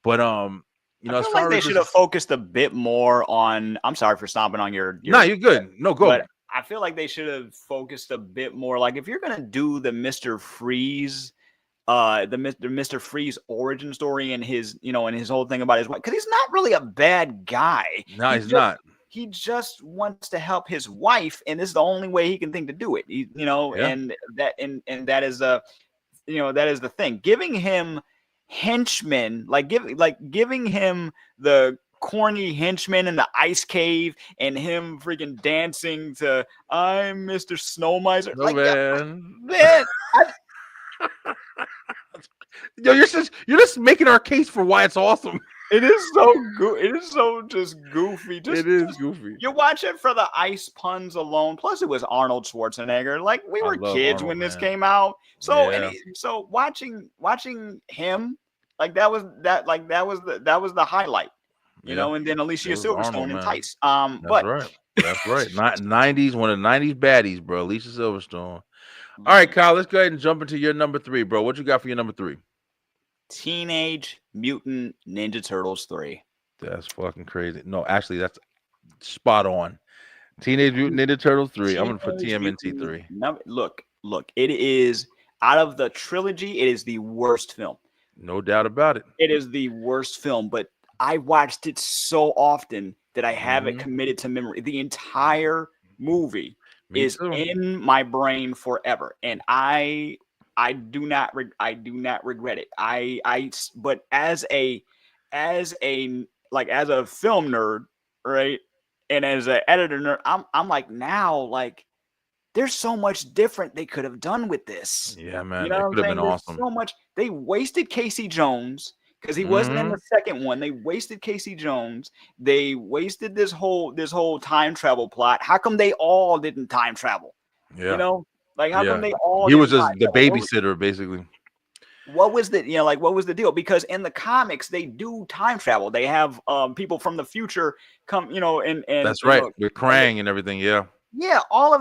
But I feel like they should have focused a bit more on. I'm sorry for stomping on your. No, you're good. No, go. But I feel like they should have focused a bit more. Like, if you're gonna do the Mr. Freeze. The Mr. Freeze origin story and his, and his whole thing about his wife, because he's not really a bad guy. No, he's not. He just wants to help his wife, and this is the only way he can think to do it. And that is the thing. Giving him henchmen, giving him the corny henchman in the ice cave and him freaking dancing to "I'm Mr. Snow Miser." No, man. Yo, you're just making our case for why it's awesome. It is so just goofy. It is goofy. You watch it for the ice puns alone. Plus, it was Arnold Schwarzenegger. Like, we were kids when this came out. So so watching him, like, that was the highlight. And then Alicia Silverstone and Tice. That's right. 90s, one of the 90s baddies, bro. Alicia Silverstone. All right, Kyle, let's go ahead and jump into your number 3, bro. What you got for your number 3? Teenage Mutant Ninja Turtles 3. That's fucking crazy. No, actually, that's spot on. Teenage Mutant Ninja Turtles 3. I'm going to put TMNT 3. Look, look, it is out of the trilogy, it is the worst film. No doubt about it. It is the worst film, but I watched it so often that I have it Mhm. committed to memory. The entire movie Me is too. in my brain forever, and I do not I do not regret it. But as a like as a film nerd, right, and as an editor nerd, I'm like now like there's so much different they could have done with this. Yeah, You man, know it what I'm could have been saying? There's awesome. so much. They wasted Casey Jones because he wasn't in Mhm. the second one. They wasted Casey Jones. They wasted this whole time travel plot. How come they all didn't time travel? You Yeah. know, like how come Yeah. they all He was didn't time just the travel? babysitter, basically. What was the like what was the deal? Because in the comics they do time travel. They have people from the future come, and That's right. With and Krang and everything. Yeah. yeah, all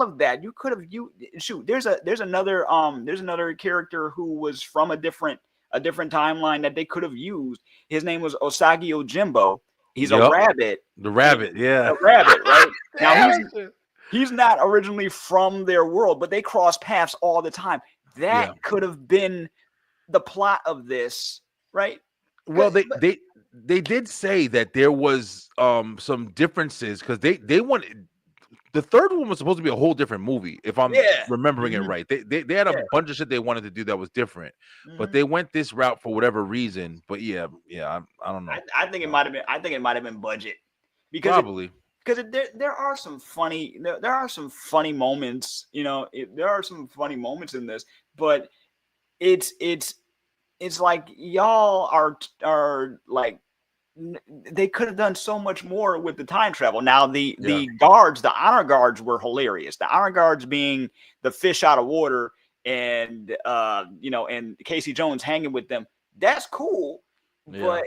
of that. You could have you shoot. There's another character who was from a different timeline that they could have used. His name was Osagi Ojimbo. He's a Yep. rabbit. The And rabbit. Yeah. a rabbit, right? Now Damn he's that shit. he's not originally from their world, but they cross paths all the time. That Yeah. could have been the plot of this, right? Well, they But they they did say that there was some differences because they wanted the third one was supposed to be a whole different movie, if I'm yeah, remembering it hmm right. They had a yeah, bunch of shit they wanted to do that was different, but hmm they went this route for whatever reason. But yeah, I don't know. I think it might have been. I think it might have been budget because Probably. there are some funny there are some funny moments, there are some funny moments in this, but it's it's it's like y'all are like they could have done so much more with the time travel. Now Yeah. the honor guards were hilarious. The honor guards being the fish out of water, and and Casey Jones hanging with them. That's cool, Yeah.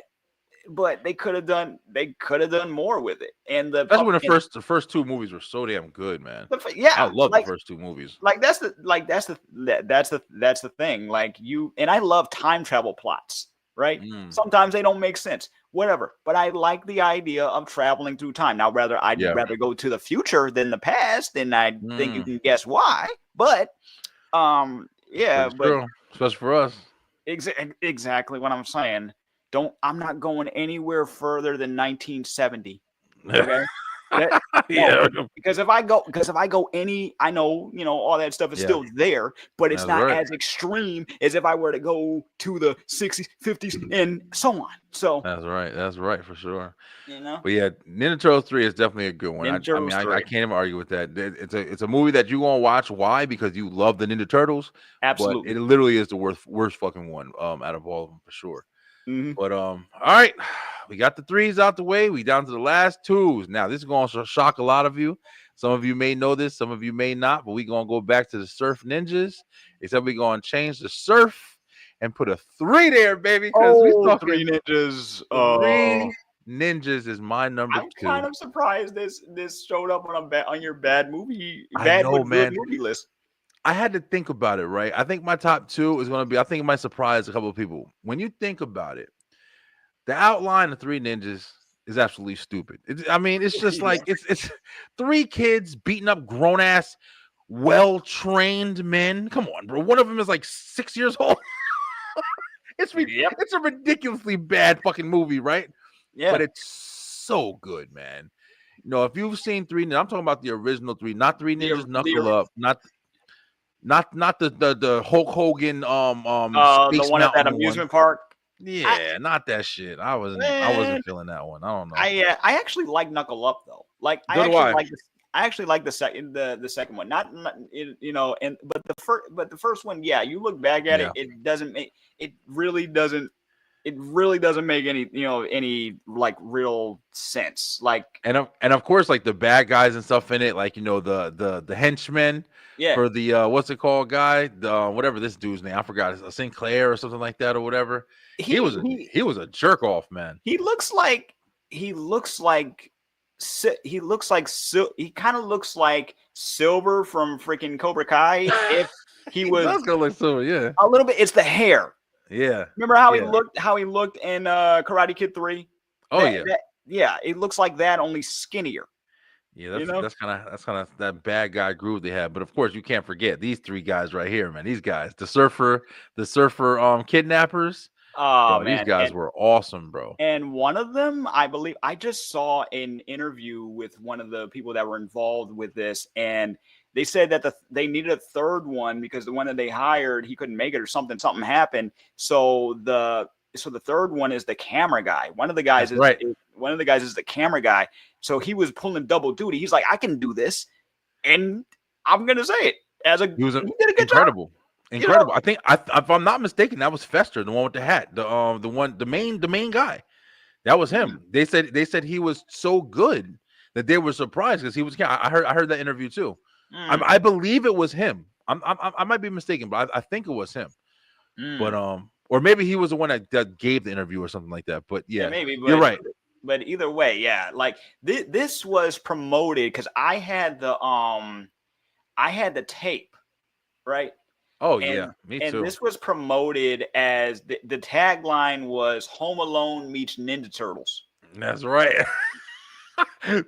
but they could have done more with it. And the Especially pup when and the first two movies were so damn good, man. I yeah, love the first two movies. that's the thing. Like and I love time travel plots, right? Mm, Sometimes they don't make sense, whatever. But I like the idea of traveling through time. Now, I'd yeah. rather go to the future than the past, and I think you Mm, can guess why. But that's yeah, pretty but true. Especially for us. exactly what I'm saying. I'm not going anywhere further than 1970. Okay. That no, Yeah. because if I go any, I know, all that stuff is Yeah. still there, but it's That's not right. as extreme as if I were to go to the 60s, 50s, and so on. So, That's right. That's right for sure. you know, But yeah, Ninja Turtles 3 is definitely a good one. Ninja I mean, Turtles I 3. can't even argue with that. It's a movie that you gonna watch. Why? Because you love the Ninja Turtles, but it Absolutely. literally is the worst fucking one out of all of them for sure. Hmm. But all right, we got the threes out the way. We down to the last twos. Now this is gonna shock a lot of you. Some of you may know this, some of you may not. But we gonna go back to the Surf Ninjas. Except we gonna change the surf and put a 3 there, baby, because we Oh, Three talking Ninjas. three ninjas is my number I'm kind two. of surprised this showed up on your I bad know, but good man. movie list. I had to think about it, right? I think my top two is going to be, I think it might surprise a couple of people. When you think about it, the outline of Three Ninjas is absolutely stupid. I mean, it's just Yeah. like, it's three kids beating up grown ass, well trained men. Come on, bro. One of them is like 6 years old. Yep. It's a ridiculously bad fucking movie, right? But Yeah. it's so good, man. If you've seen Three Ninjas, I'm talking about the original three, not Three Ninjas Knuckle The Up, not the Hulk Hogan the Space one at that Mountain one. amusement park. I Yeah, not that shit. I wasn't man, feeling that one. I don't know. I actually like Knuckle Up though. Like So do I. I actually like the second one. Not and but the first one, yeah, you look back at it, Yeah. it really doesn't make any like real sense. Like And of course, like the bad guys and stuff in it, like the henchmen yeah, for the what's it called guy, the whatever this dude's name, I forgot, Sinclair or something like that or whatever. He he was a he he was a jerk off, man. he looks like he looks like he kind of looks like Silver from freaking Cobra Kai if he He was does go like silver, yeah. a little bit. It's the hair. Yeah. Remember how he Yeah. looked? How he looked in Karate Kid 3? Oh yeah. Yeah, it looks like that, only skinnier. Yeah, You know? that's kind of that bad guy groove they had. But of course, you can't forget these three guys right here, man. These guys, the surfer kidnappers, Oh bro. These man, guys were awesome, bro. and one of them, I believe, I just saw an interview with one of the people that were involved with this, and they said that they needed a third one because the one that they hired, he couldn't make it or something. Something happened. So the third one is the camera guy. One of the guys That's right. is the camera guy. So he was pulling double duty. He's like, I can do this, and I'm gonna say it He was he did a good job. incredible, You know? incredible. I think, if I'm not mistaken, that was Fester, the one with the hat, the main guy. That was Mm, him. They said he was so good that they were surprised because he was. I heard that interview too. mm, I believe it was him. I might be mistaken, but I think it was him. But mm. or maybe he was the one that gave the interview or something like that. But Yeah, yeah, maybe, you're right. but either way, yeah. Like this was promoted because I had the tape, right? Oh And yeah, me and too. this was promoted as the tagline was Home Alone meets Ninja Turtles. That's right.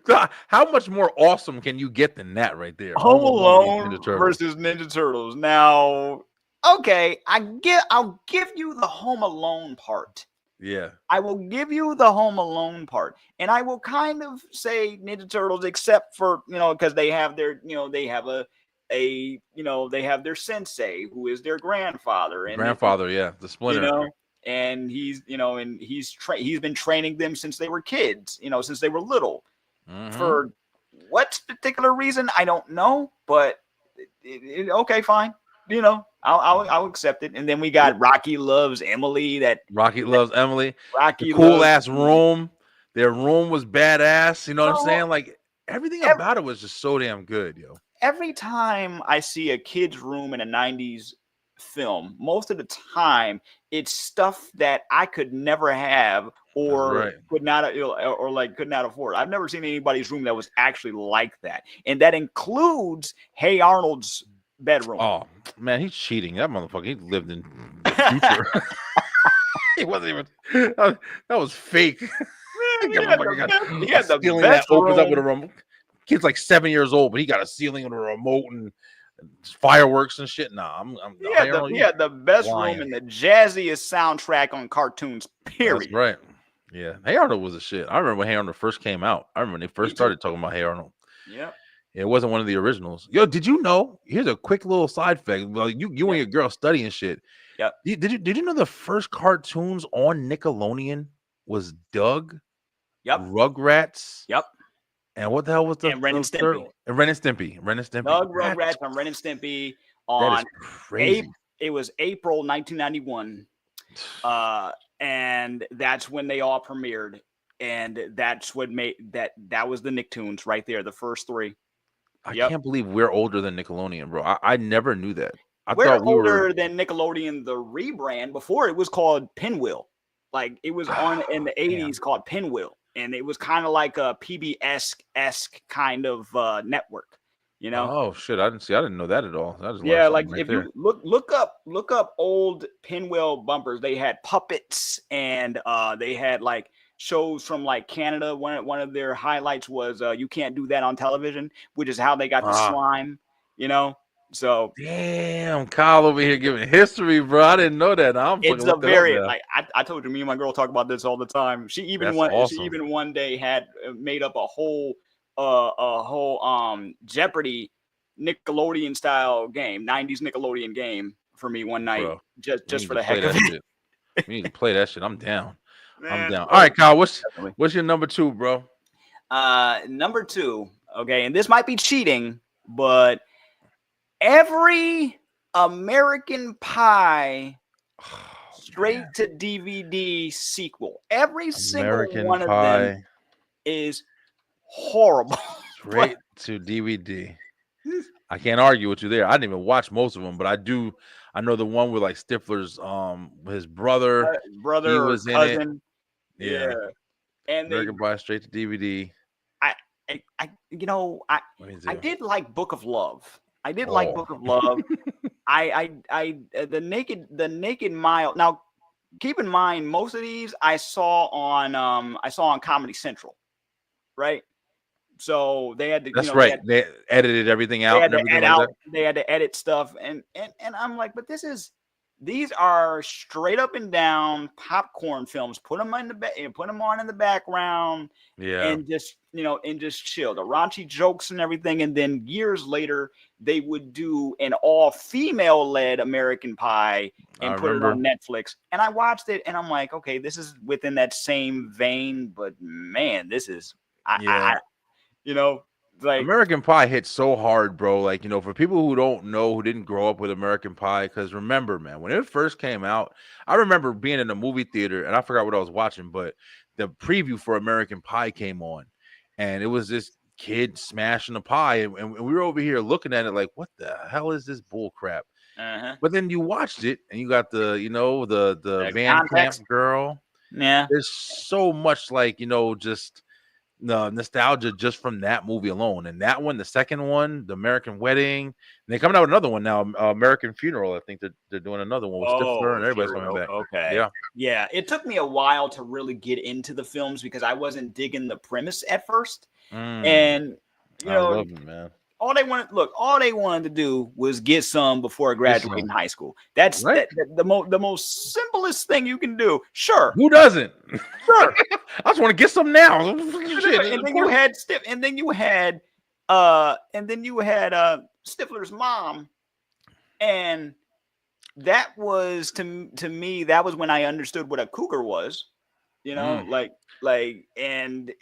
God, how much more awesome can you get than that right there? Home Home Alone meets Ninja Alone Turtles. versus Ninja Turtles. Now, okay, I'll give you the Home Alone part. Yeah, I will give you the Home Alone part, and I will kind of say Ninja Turtles, except for because they have their they have they have their sensei who is their grandfather, and grandfather. Yeah, the you Splinter. know, and he's been training them since they were kids, since they were little. Hmm. For what particular reason, I don't know, but okay, fine. I'll accept it. And then we got Rocky loves Emily. Rocky That loves Emily. The Rocky cool loves ass room. Their room was badass. You know what I'm bro. saying? Like everything about it was just so damn good, yo. Every time I see a kid's room in a 90s film, most of the time it's stuff that I could never have That's or right. could not could not afford. I've never seen anybody's room that was actually like that. And that includes Hey Arnold's bedroom. Oh man, he's cheating. That motherfucker. He lived in the future. He wasn't even. That was fake. That he had motherfucker got he a had the ceiling that best opens up with a room. remote. Kid's like 7 years old, but he got a ceiling with a remote and fireworks and shit. Nah, I'm Hey Arnold, He you had the best room lying. and the jazziest soundtrack on cartoons, That's period. right. Yeah, Hey Arnold was a shit. I remember when Hey Arnold first came out. I remember when they Me first too. started talking about Hey Arnold. Yep. It wasn't one of the originals. Yo, did you know? Here's a quick little side fact. Well, you and Yep. your girl studying shit. Yep. Did you know the first cartoons on Nickelodeon was Doug, Yep. Rugrats, Yep. and what the hell was the, And Ren and the third Stimpy. one? And Ren and Stimpy. Ren and Stimpy. Doug Rugrats on Ren and Stimpy That is on April. crazy. It was April 1991, and that's when they all premiered, and that's what made that was the Nicktoons right there, the first three. I Yep. can't believe we're older than Nickelodeon, bro. I never knew that. I We're thought we were. older than Nickelodeon, the rebrand. Before it was called Pinwheel, like it was on in the Damn. 80s called Pinwheel, and it was kind of like a PBS-esque kind of network, you know. Oh shit! I didn't know that at all. I just learned Yeah, like something right if there. you look up old Pinwheel bumpers, they had puppets and they had like shows from like Canada. One of their highlights was You Can't Do That on Television, which is how they got the Ah, slime, you know. So damn, Kyle over here giving history, bro. I didn't know that. Now I'm it's fucking a look that up very now. like I told you, me and my girl talk about this all the time. That's She awesome, even one day had made up a whole Jeopardy Nickelodeon style game, 90s Nickelodeon game for me one night bro. We just need for to the play heck of that it. shit. We need to play that shit. I'm down. I'm Man, down. All so right, Kyle. What's definitely. what's your number two, bro? Number 2, okay, and this might be cheating, but every American Pie Oh man, straight to DVD sequel, every single American one of them Pie is horrible. But straight to DVD. I can't argue with you there. I didn't even watch most of them, but I do. I know the one with like Stifler's, his brother. brother He or was in it. cousin, Yeah, yeah. And they, American Pie straight to DVD. I, I you know, Let me I see. did like Book of Love. I did like Oh, Book of Love. The Naked Mile. Now, keep in mind, most of these I saw on Comedy Central, right? So they had to, That's right. They edited everything out and everything like that. they had to edit stuff, and I'm like, but these are straight up and down popcorn films. Put them in put them on in the background, Yeah, and just and just chill. The raunchy jokes and everything, and then years later they would do an all female led American Pie I and put it on remember. Netflix. And I watched it, and I'm like, okay, this is within that same vein, but man, this is Yeah. you know like. American Pie hits so hard, bro. Like, for people who don't know, who didn't grow up with American Pie, because remember, man, when it first came out, I remember being in a movie theater and I forgot what I was watching, but the preview for American Pie came on, and it was this kid smashing a pie, and we were over here looking at it like, what the hell is this bull crap? Uh-huh. But then you watched it, and you got the The Van Camp context. girl. Yeah. There's so much like just the nostalgia just from that movie alone. And that one, the second one, the American Wedding, and they're coming out with another one now, American Funeral. I think they're doing another one with Stifler, Oh, and everybody's sure. coming back. Okay. Yeah. Yeah. It took me a while to really get into the films because I wasn't digging the premise at first. And, you I know, love it, man. all they wanted to do was get some before Get graduating some. high school. That's Right? the most simplest thing you can do. Sure. Who doesn't? Sure. I just want to get some now. Shit, And of then you course. had Stifler's mom, and that was to me, that was when I understood what a cougar was, Mm. and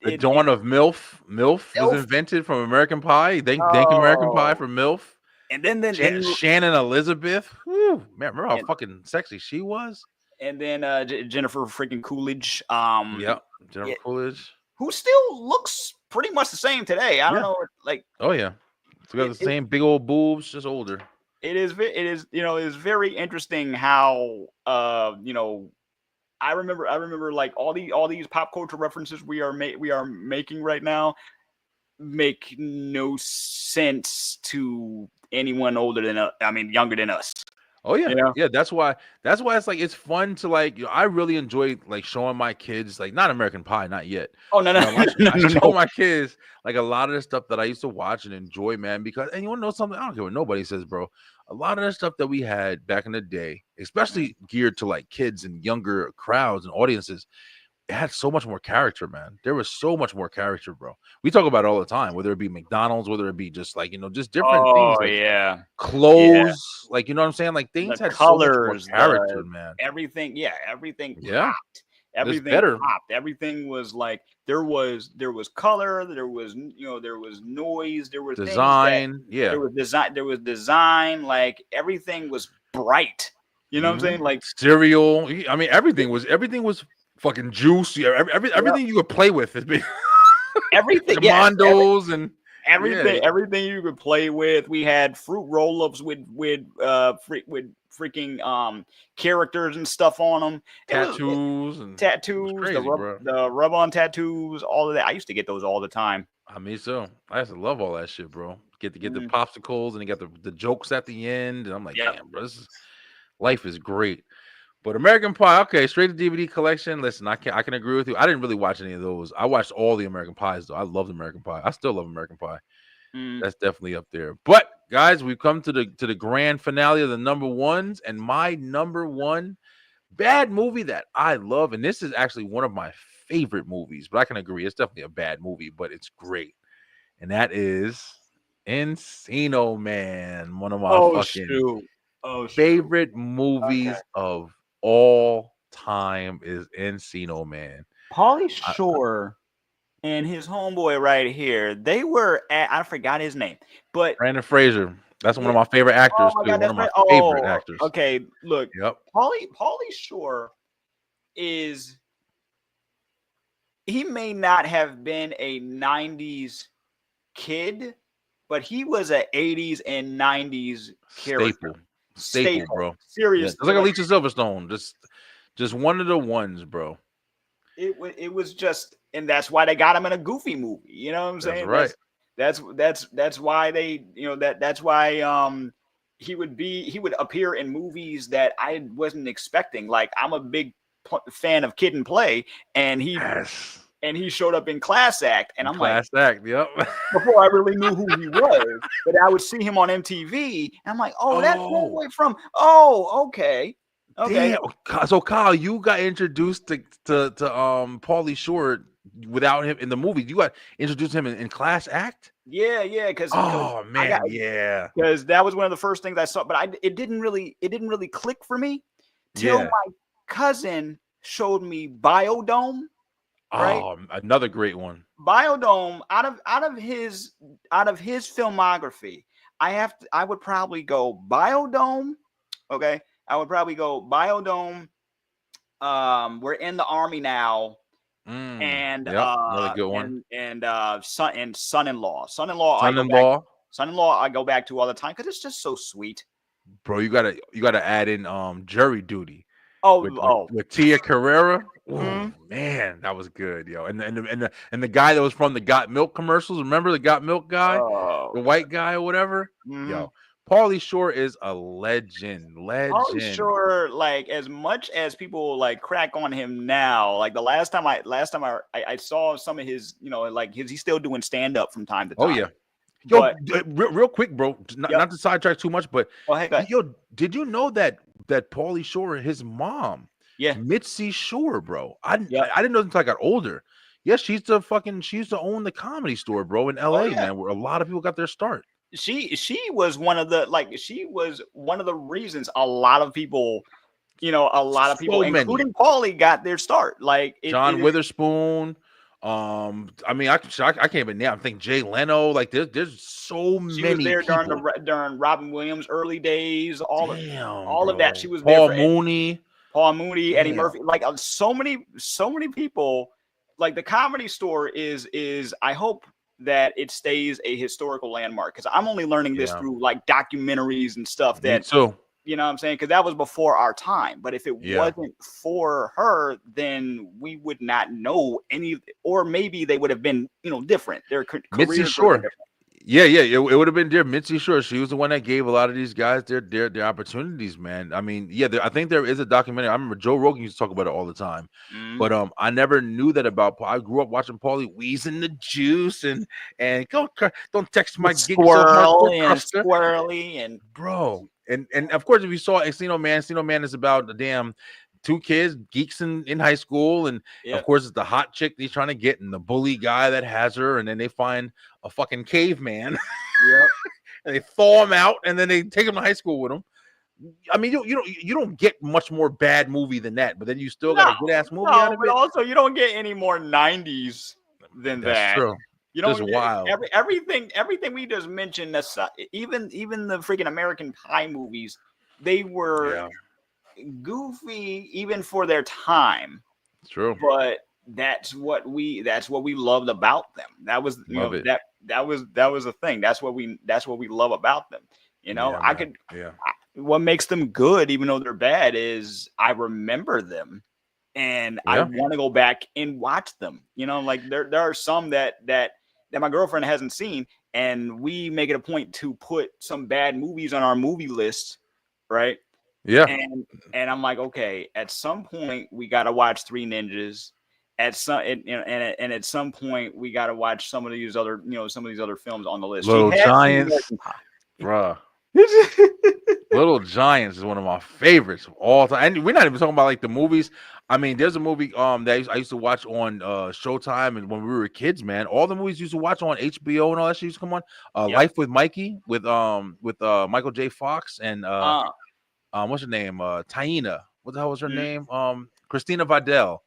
The dawn of MILF. MILF was elf. invented from American Pie. Thank American Pie Oh, for MILF. and then you Shannon Elizabeth. Whew, man, remember how and, fucking sexy she was? Jennifer freaking Coolidge, Yep. Jennifer yeah, Coolidge. who still looks pretty much the same today. I don't Yeah. know, like Oh yeah. It's got the it same big old boobs, just older. it is it is very interesting how I remember like all these pop culture references we are making right now make no sense to anyone older than younger than us. Oh yeah, You know? yeah. That's why it's like it's fun to like. I really enjoy like showing my kids like not American Pie, not yet. Oh no no no I no show no. my kids like a lot of the stuff that I used to watch and enjoy, man. Because and you want to know something? I don't care what nobody says, bro. A lot of the stuff that we had back in the day, especially geared to like kids and younger crowds and audiences, it had so much more character, man. There was so much more character, bro. We talk about it all the time, whether it be McDonald's, whether it be just like just different things Oh like yeah. Yeah. clothes, like what I'm saying? Like The things had so much more colors, character, man. everything, yeah, everything Yeah, popped. it's Everything better popped. Everything was like there was color, there was noise, there were things that design. Yeah. there was design, like everything was bright. You know what I'm saying? Like Cereal. I mean, everything was fucking juice. Yeah, yeah, everything you could play with has been everything, yes, commandos and yeah, everything you could play with. We had fruit roll-ups with freaking characters and stuff on them. tattoos and it was Tattoos, crazy, bro. the rub-on tattoos, all of that. I used to get those all the time. I mean, so I used to love all that shit, bro. Get the Mm, popsicles and you got the jokes at the end, and I'm like, yep. damn, bro, life is great. But American Pie, okay, straight to DVD collection. Listen, I can agree with you. I didn't really watch any of those. I watched all the American Pies though. I loved American Pie. I still love American Pie. Mm. That's definitely up there. But guys, we've come to the grand finale of the number ones, and my number one bad movie that I love, and this is actually one of my favorite movies, but I can agree it's definitely a bad movie, but it's great. And that is Encino Man, one of my Oh fucking shoot. Oh shoot. favorite Okay. movies of all time is Encino Man. Pauly I, Shore and his homeboy right here, they were at, I forgot his name, but Brandon Fraser. That's one yeah. of my favorite Oh actors my too. God, One that's of my right. favorite Oh, actors. okay. Look, Yep. Pauly Shore is he may not have been a 90s kid, but he was an 80s and 90s character. Staple, bro. Yeah, Serious. it's like Alicia Silverstone. Just one of the ones, bro. It was just, and that's why they got him in a Goofy movie. You know what I'm That's saying? right. That's why they, that's why he would appear in movies that I wasn't expecting. Like I'm a big fan of Kid and Play, and he Yes. and he showed up in Class Act, and In I'm like, Class Act, yep. before I really knew who he was, but I would see him on MTV, and I'm like, oh, that's Oh, homeboy from. Oh, okay, okay. damn. So Kyle, you got introduced to Pauly Shore without him in the movie. You got introduced to him in Class Act. Yeah, because Oh I got man, yeah, because that was one of the first things I saw, but it didn't really click for me till yeah. my cousin showed me Biodome, right? Oh, another great one. Biodome out of his filmography, I would probably go Biodome. Okay, I would probably go Biodome. We're in the army now, and Yep, another good one. son-in-law. Son-in-law, I go back. Son-in-law, Son-in-law, I go back to all the time because it's just so sweet. bro. You gotta add in Jury Duty Oh, with with, oh. with Tia Carrera. Oh Mhm. man, that was good, yo. And the guy that was from the Got Milk commercials. Remember the Got Milk guy, Oh. the white guy or whatever. Mhm. Yo, Pauly Shore is a legend. Probably Legend. sure, like, as much as people, like, crack on him now, like, the last time I saw some of his, like, he's still doing stand-up from time to Oh time. yeah. Yo, But real quick, bro. Not, yep. not to sidetrack too much, but Oh, hey, go ahead. yo, did you know that Pauly Shore, his mom, Yeah. Mitzi Shore, bro? I Yep. I didn't know until I got older. Yes, she used to own the Comedy Store, bro, in Oh, L.A., yeah. man, where a lot of people got their start. She was one of the reasons a lot of people, So many. including Paulie, got their start. Like, it John is. Witherspoon. I mean, I can't even name. I think Jay Leno. Like, there's so She was many there during people. during Robin Williams' early days, Damn, all of that. She bro. was there Paul for Mooney. Paul Mooney, Eddie Damn. Murphy, like, so many people. Like, the Comedy Store is. I hope that it stays a historical landmark, because I'm only learning this Yeah. through, like, documentaries and stuff Me that, too. what I'm saying, because that was before our time. But if it Yeah. wasn't for her, then we would not know any, or maybe they would have been, different. Their Mitzi careers would have been Shore. different. Yeah, yeah, it would have been dear Mitzi Shore. She was the one that gave a lot of these guys their opportunities, man. I mean, yeah, I think there is a documentary. I remember Joe Rogan used to talk about it all the time. Mhm. But I never knew that about Paul. I grew up watching Paulie wheezing the juice and don't text my gig so hardcore Custer, Squirrely and bro. And of course, if you saw Encino Man is about the damn two kids, geeks in high school, and of yeah, course it's the hot chick he's trying to get, and the bully guy that has her, and then they find a fucking caveman, yep. and they thaw him out, and then they take him to high school with him. I mean, you don't get much more bad movie than that, but then you still got No, a good ass movie out no, of but it. also you don't get any more '90s than That's that. true. You Just don't get wild. everything we just mentioned. That's even the freaking American Pie movies. They were Yeah, goofy even for their time, true. but that's what we loved about them. That was, Love it. that was a thing. That's what we love about them. Yeah, I man. could. Yeah, What makes them good, even though they're bad, is I remember them and I yeah, want to go back and watch them. Like, there are some that my girlfriend hasn't seen, and we make it a point to put some bad movies on our movie list, right? yeah, And I'm like, okay, at some point we got to watch Three Ninjas. And at some point we got to watch some of these other films on the list. She Little has seen Giants, American Pie. bruh. Little Giants is one of my favorites of all time. And we're not even talking about like the movies. I mean, there's a movie that I used to watch on Showtime, and when we were kids, man, all the movies used to watch on HBO and all that shit used to come on. Yep. Life with Mikey with Michael J. Fox and what's her name? Taina. What the hell was her mm, name? Christina Vidal.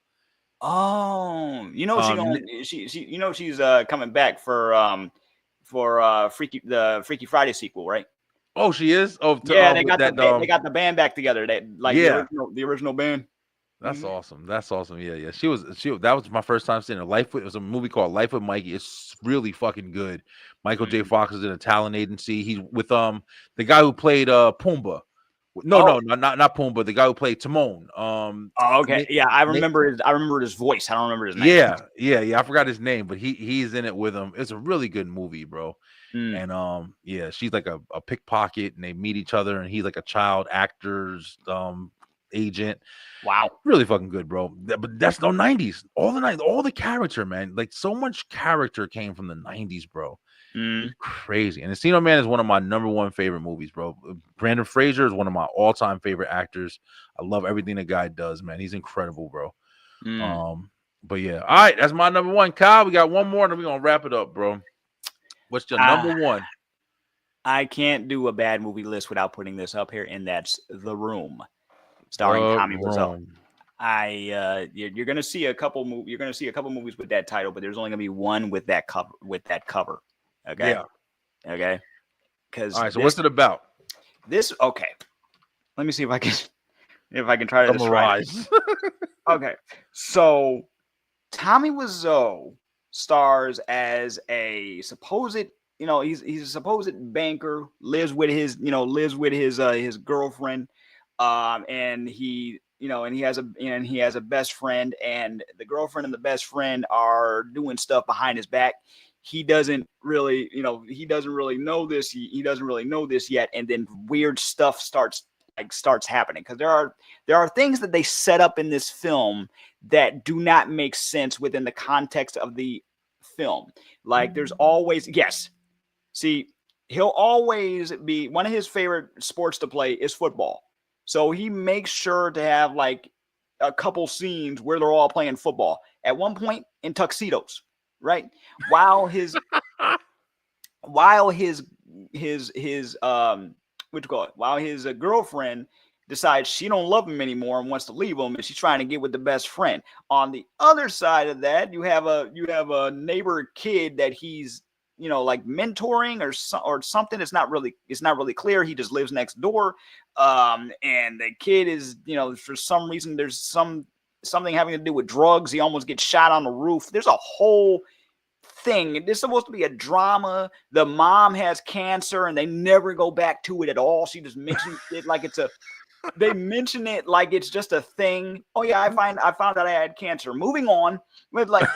Oh, Um, Ni- she's coming back for Freaky Friday sequel, right? oh, she is. Oh, Yeah, they with got the that. they got the band back together. They, like, the Yeah. original band. That's Mhm. awesome. That's awesome. Yeah, yeah. That was my first time seeing her. It was a movie called Life with Mikey. It's really fucking good. Michael J. Mhm. Fox is in a talent agency. He's with the guy who played Pumbaa. No, Oh, no, not Pumbaa. The guy who played Timon. oh, okay. Ni- Yeah, I Ni- remember his voice. I don't remember his name. yeah. I forgot his name, but he's in it with him. It's a really good movie, bro. Mm. And yeah, she's like a pickpocket, and they meet each other, and he's like a child actor's agent. Wow. Really fucking good, bro. But that's no 90s. All the character, man. Like so much character came from the 90s, bro. Mm, It's crazy. And Encino Man is one of my number one favorite movies, bro. Brandon Fraser is one of my all-time favorite actors. I love everything the guy does, man. He's incredible, bro. mm. But yeah. All right, that's my number one. Kyle, we got one more, and then we're gonna wrap it up, bro. What's your number Ah, one? I can't do a bad movie list without putting this up here, and that's The Room, starring The Tommy Wiseau. Room. You're gonna see a couple movies with that title, but there's only gonna be one with that cover. Okay. Yeah. Okay. All Because right, so what's it about? okay. Let me see if I can try to describe it. Summarize. Okay. So Tommy Wiseau stars as a supposed, he's a supposed banker, lives with his girlfriend, and he has a best friend, and the girlfriend and the best friend are doing stuff behind his back. He doesn't really know this. He doesn't really know this yet, and then weird stuff starts happening because there are things that they set up in this film that do not make sense within the context of the film. Like there's always, yes. See, he'll always be, one of his favorite sports to play is football. So he makes sure to have like a couple scenes where they're all playing football. At one point in tuxedos, right? While his while his what you call it? While his girlfriend decides she don't love him anymore and wants to leave him, and she's trying to get with the best friend. On the other side of that, you have a neighbor kid that he's like mentoring or something. It's not really clear. He just lives next door, and the kid is for some reason there's something having to do with drugs. He almost gets shot on the roof. There's a whole thing. It's supposed to be a drama. The mom has cancer and they never go back to it at all. She just mentions it like they mention it like it's just a thing. Oh yeah, I found out I had cancer. Moving on. With like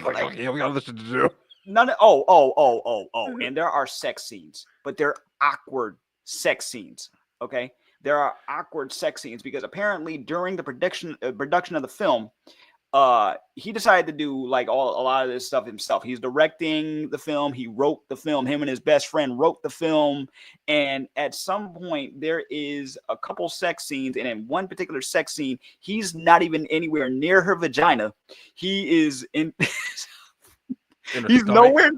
Okay, we got listen to do. none of, oh. And there are sex scenes, but they're awkward sex scenes. Okay. There are awkward sex scenes because apparently during the production of the film, he decided to do like a lot of this stuff himself. He's directing the film. He wrote the film. Him and his best friend wrote the film. And at some point there is a couple sex scenes. And in one particular sex scene, he's not even anywhere near her vagina. He is in, he's nowhere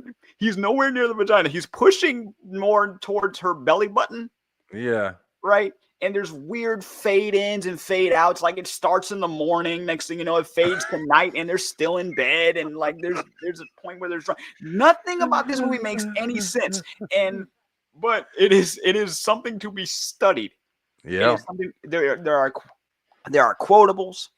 near the vagina. He's pushing more towards her belly button. Yeah. Right. And there's weird fade ins and fade outs. Like it starts in the morning. Next thing you know, it fades to night and they're still in bed. And like there's a point where there's nothing about this movie makes any sense. But it is something to be studied. Yeah. There are quotables.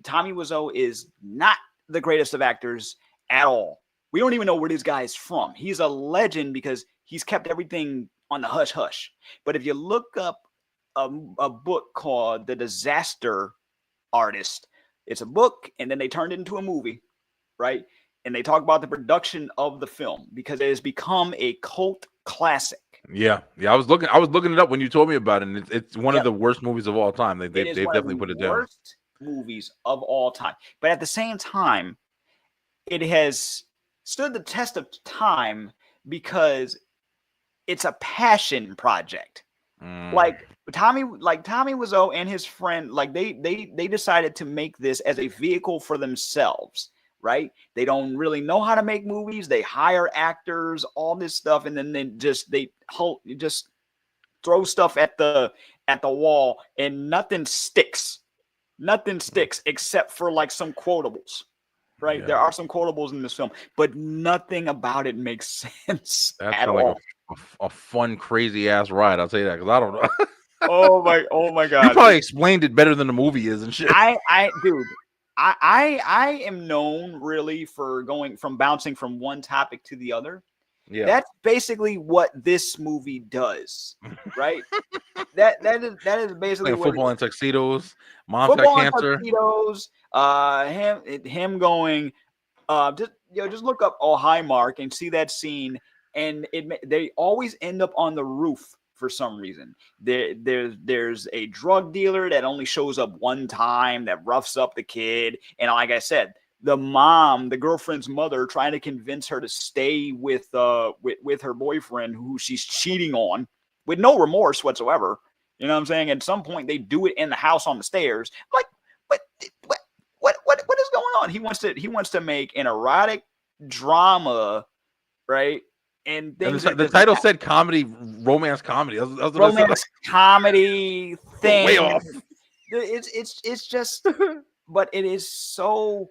Tommy Wiseau is not the greatest of actors at all. We don't even know where this guy is from. He's a legend because he's kept everything on the hush hush. But if you look up a book called The Disaster Artist, it's a book and then they turned it into a movie, right? And they talk about the production of the film because it has become a cult classic. Yeah. I was looking it up when you told me about it, and it's one of the worst movies of all time. They've definitely put it down. Worst movies of all time. But at the same time, it has stood the test of time because it's a passion project. Like Tommy Wiseau and his friend, like they decided to make this as a vehicle for themselves, right? They don't really know how to make movies. They hire actors, all this stuff, and then they just throw stuff at the wall, and nothing sticks. Nothing sticks except for like some quotables. Right? Yeah. There are some quotables in this film, but nothing about it makes sense at like all. a fun, crazy ass ride. I'll tell you that because I don't know. Oh my god! You probably explained it better than the movie is and shit. Dude, I am known really for bouncing from one topic to the other. Yeah, that's basically what this movie does, right? that is basically like what football in tuxedos. Mom's got cancer. Tuxedos. Him going. Just look up "Oh Hi Mark" and see that scene, and they always end up on the roof for some reason. There's a drug dealer that only shows up one time that roughs up the kid, and like I said, the mom, the girlfriend's mother, trying to convince her to stay with her boyfriend who she's cheating on with no remorse whatsoever. You know what I'm saying? At some point, they do it in the house on the stairs. Like, what, what, what is going on? He wants to make an erotic drama, right? And And things are the just title said comedy, romance comedy. That's what I said. romance comedy Way thing. off. It's just, but it is so.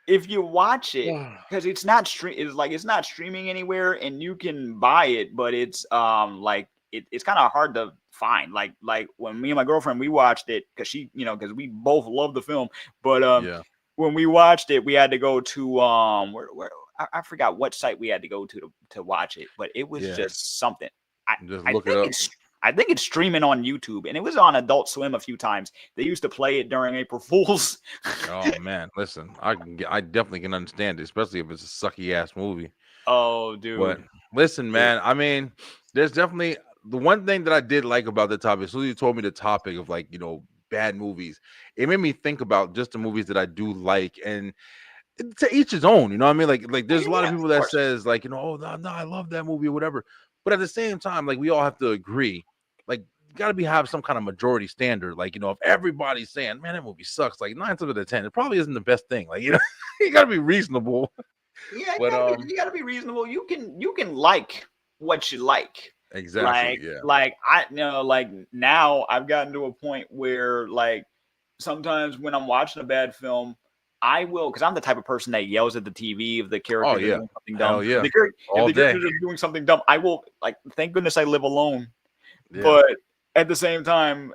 If you watch it, because it's not streaming anywhere, and you can buy it, but it's like it's kind of hard to find. Like when me and my girlfriend, we watched it because because we both love the film, but Yeah. when we watched it, we had to go to where I forgot what site we had to go to watch it, but it was Yeah. just something. I Just I look it think up. it's streaming on YouTube, and it was on Adult Swim a few times. They used to play it during April Fools. Oh man, listen, I definitely can understand it, especially if it's a sucky ass movie. Oh, But dude. listen, man, I mean, there's definitely the one thing that I did like about the topic. As soon as you told me the topic of like, bad movies, it made me think about just the movies that I do like, and to each his own. You know what I mean? Like Yeah, there's a lot yeah, of of people that course. says like, oh no, I love that movie or whatever. But at the same time, like we all have to agree, like got to be have some kind of majority standard. Like if everybody's saying, man, that movie sucks, like 9 times out of 10, it probably isn't the best thing. Like you got to be reasonable. Yeah, But you gotta be reasonable. You can like what you like. exactly, Like yeah, like I like now I've gotten to a point where like sometimes when I'm watching a bad film, I will, because I'm the type of person that yells at the TV if the oh characters are yeah, doing something dumb. hell yeah, If all the day, characters are doing something dumb, I will like thank goodness I live alone. yeah, But at the same time,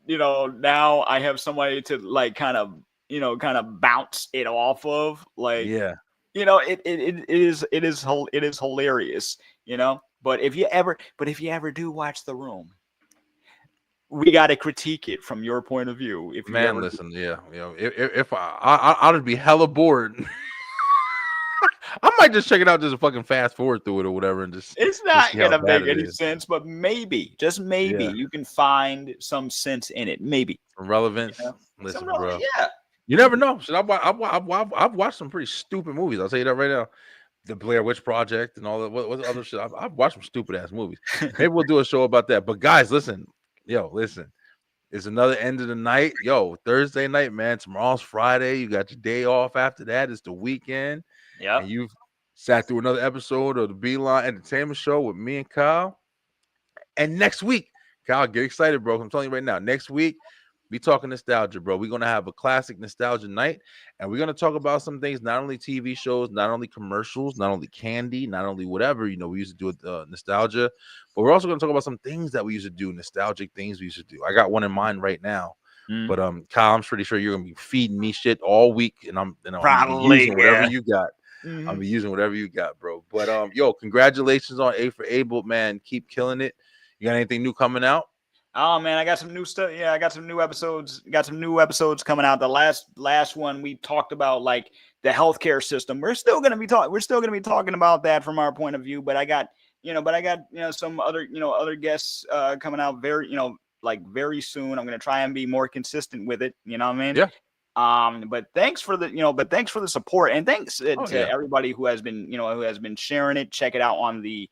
now I have somebody to like kind of bounce it off of. Like yeah. it is hilarious. But if you ever do watch The Room, we got to critique it from your point of view. If you Man, ever, listen, yeah, if I'd be hella bored. I might just check it out, just fucking fast forward through it or whatever, and it's just not see how gonna bad make it any is. sense, but maybe, just maybe, Yeah, you can find some sense in it. Maybe, relevance. some Listen, relevant. bro, Yeah. you never know. Shit, I've watched some pretty stupid movies. I'll tell you that right now. The Blair Witch Project and all that. What other shit? I've watched some stupid ass movies. Maybe we'll do a show about that. But guys, listen, listen. It's another end of the night. Thursday night, man. Tomorrow's Friday. You got your day off after that. It's the weekend. And Yep. you've sat through another episode of the Beeline Entertainment Show with me and Kyle. And next week, Kyle, get excited, bro. I'm telling you right now. Next week, we talking nostalgia, bro. We're gonna have a classic nostalgia night, and we're gonna talk about some things, not only TV shows, not only commercials, not only candy, not only whatever we used to do with nostalgia, but we're also gonna talk about some things that we used to do, nostalgic things we used to do. I got one in mind right now, Mm, but Kyle, I'm pretty sure you're gonna be feeding me shit all week, and I'm gonna be probably. using whatever Yeah. you got. I'm Hmm. be using whatever you got, bro. But congratulations on A for Able, man. Keep killing it. You got anything new coming out? Oh man, I got some new stuff. Yeah, I got some new episodes. Got some new episodes coming out. The last one we talked about like the healthcare system. We're still gonna be talking about that from our point of view. But I got some other guests coming out very like very soon. I'm gonna try and be more consistent with it. You know what I mean? Yeah. But thanks for the support, and thanks Oh to yeah. everybody who has been sharing it. Check it out on the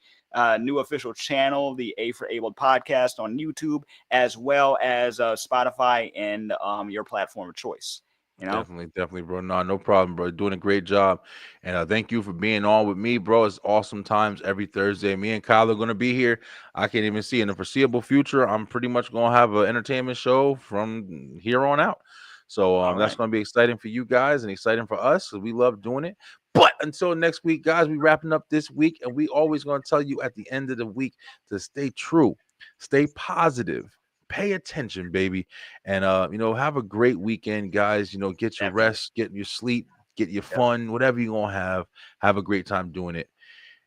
new official channel, the A for Abled podcast on YouTube, as well as Spotify and your platform of choice. You know, Definitely, bro. No problem, bro. Doing a great job. And thank you for being on with me, bro. It's awesome times every Thursday. Me and Kyle are gonna be here. I can't even see in the foreseeable future. I'm pretty much gonna have an entertainment show from here on out. So all that's right, gonna be exciting for you guys and exciting for us because we love doing it. But until next week, guys, we wrapping up this week, and we always gonna tell you at the end of the week to stay true, stay positive, pay attention, baby. And have a great weekend, guys. Get your definitely. rest, get your sleep, get your Yep. fun, whatever you're gonna have. Have a great time doing it.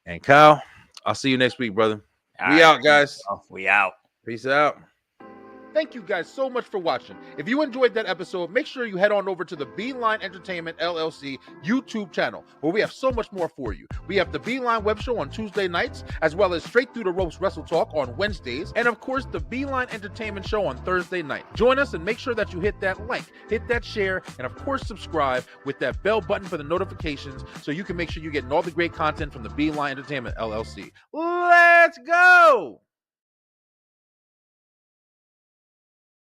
And Kyle, I'll see you next week, brother. All We right, out, peace. guys. We out. Peace out. Thank you guys so much for watching. If you enjoyed that episode, make sure you head on over to the Beeline Entertainment LLC YouTube channel, where we have so much more for you. We have the Beeline Web Show on Tuesday nights, as well as Straight Through the Ropes Wrestle Talk on Wednesdays, and of course, the Beeline Entertainment Show on Thursday night. Join us and make sure that you hit that like, hit that share, and of course, subscribe with that bell button for the notifications so you can make sure you're getting all the great content from the Beeline Entertainment LLC. Let's go!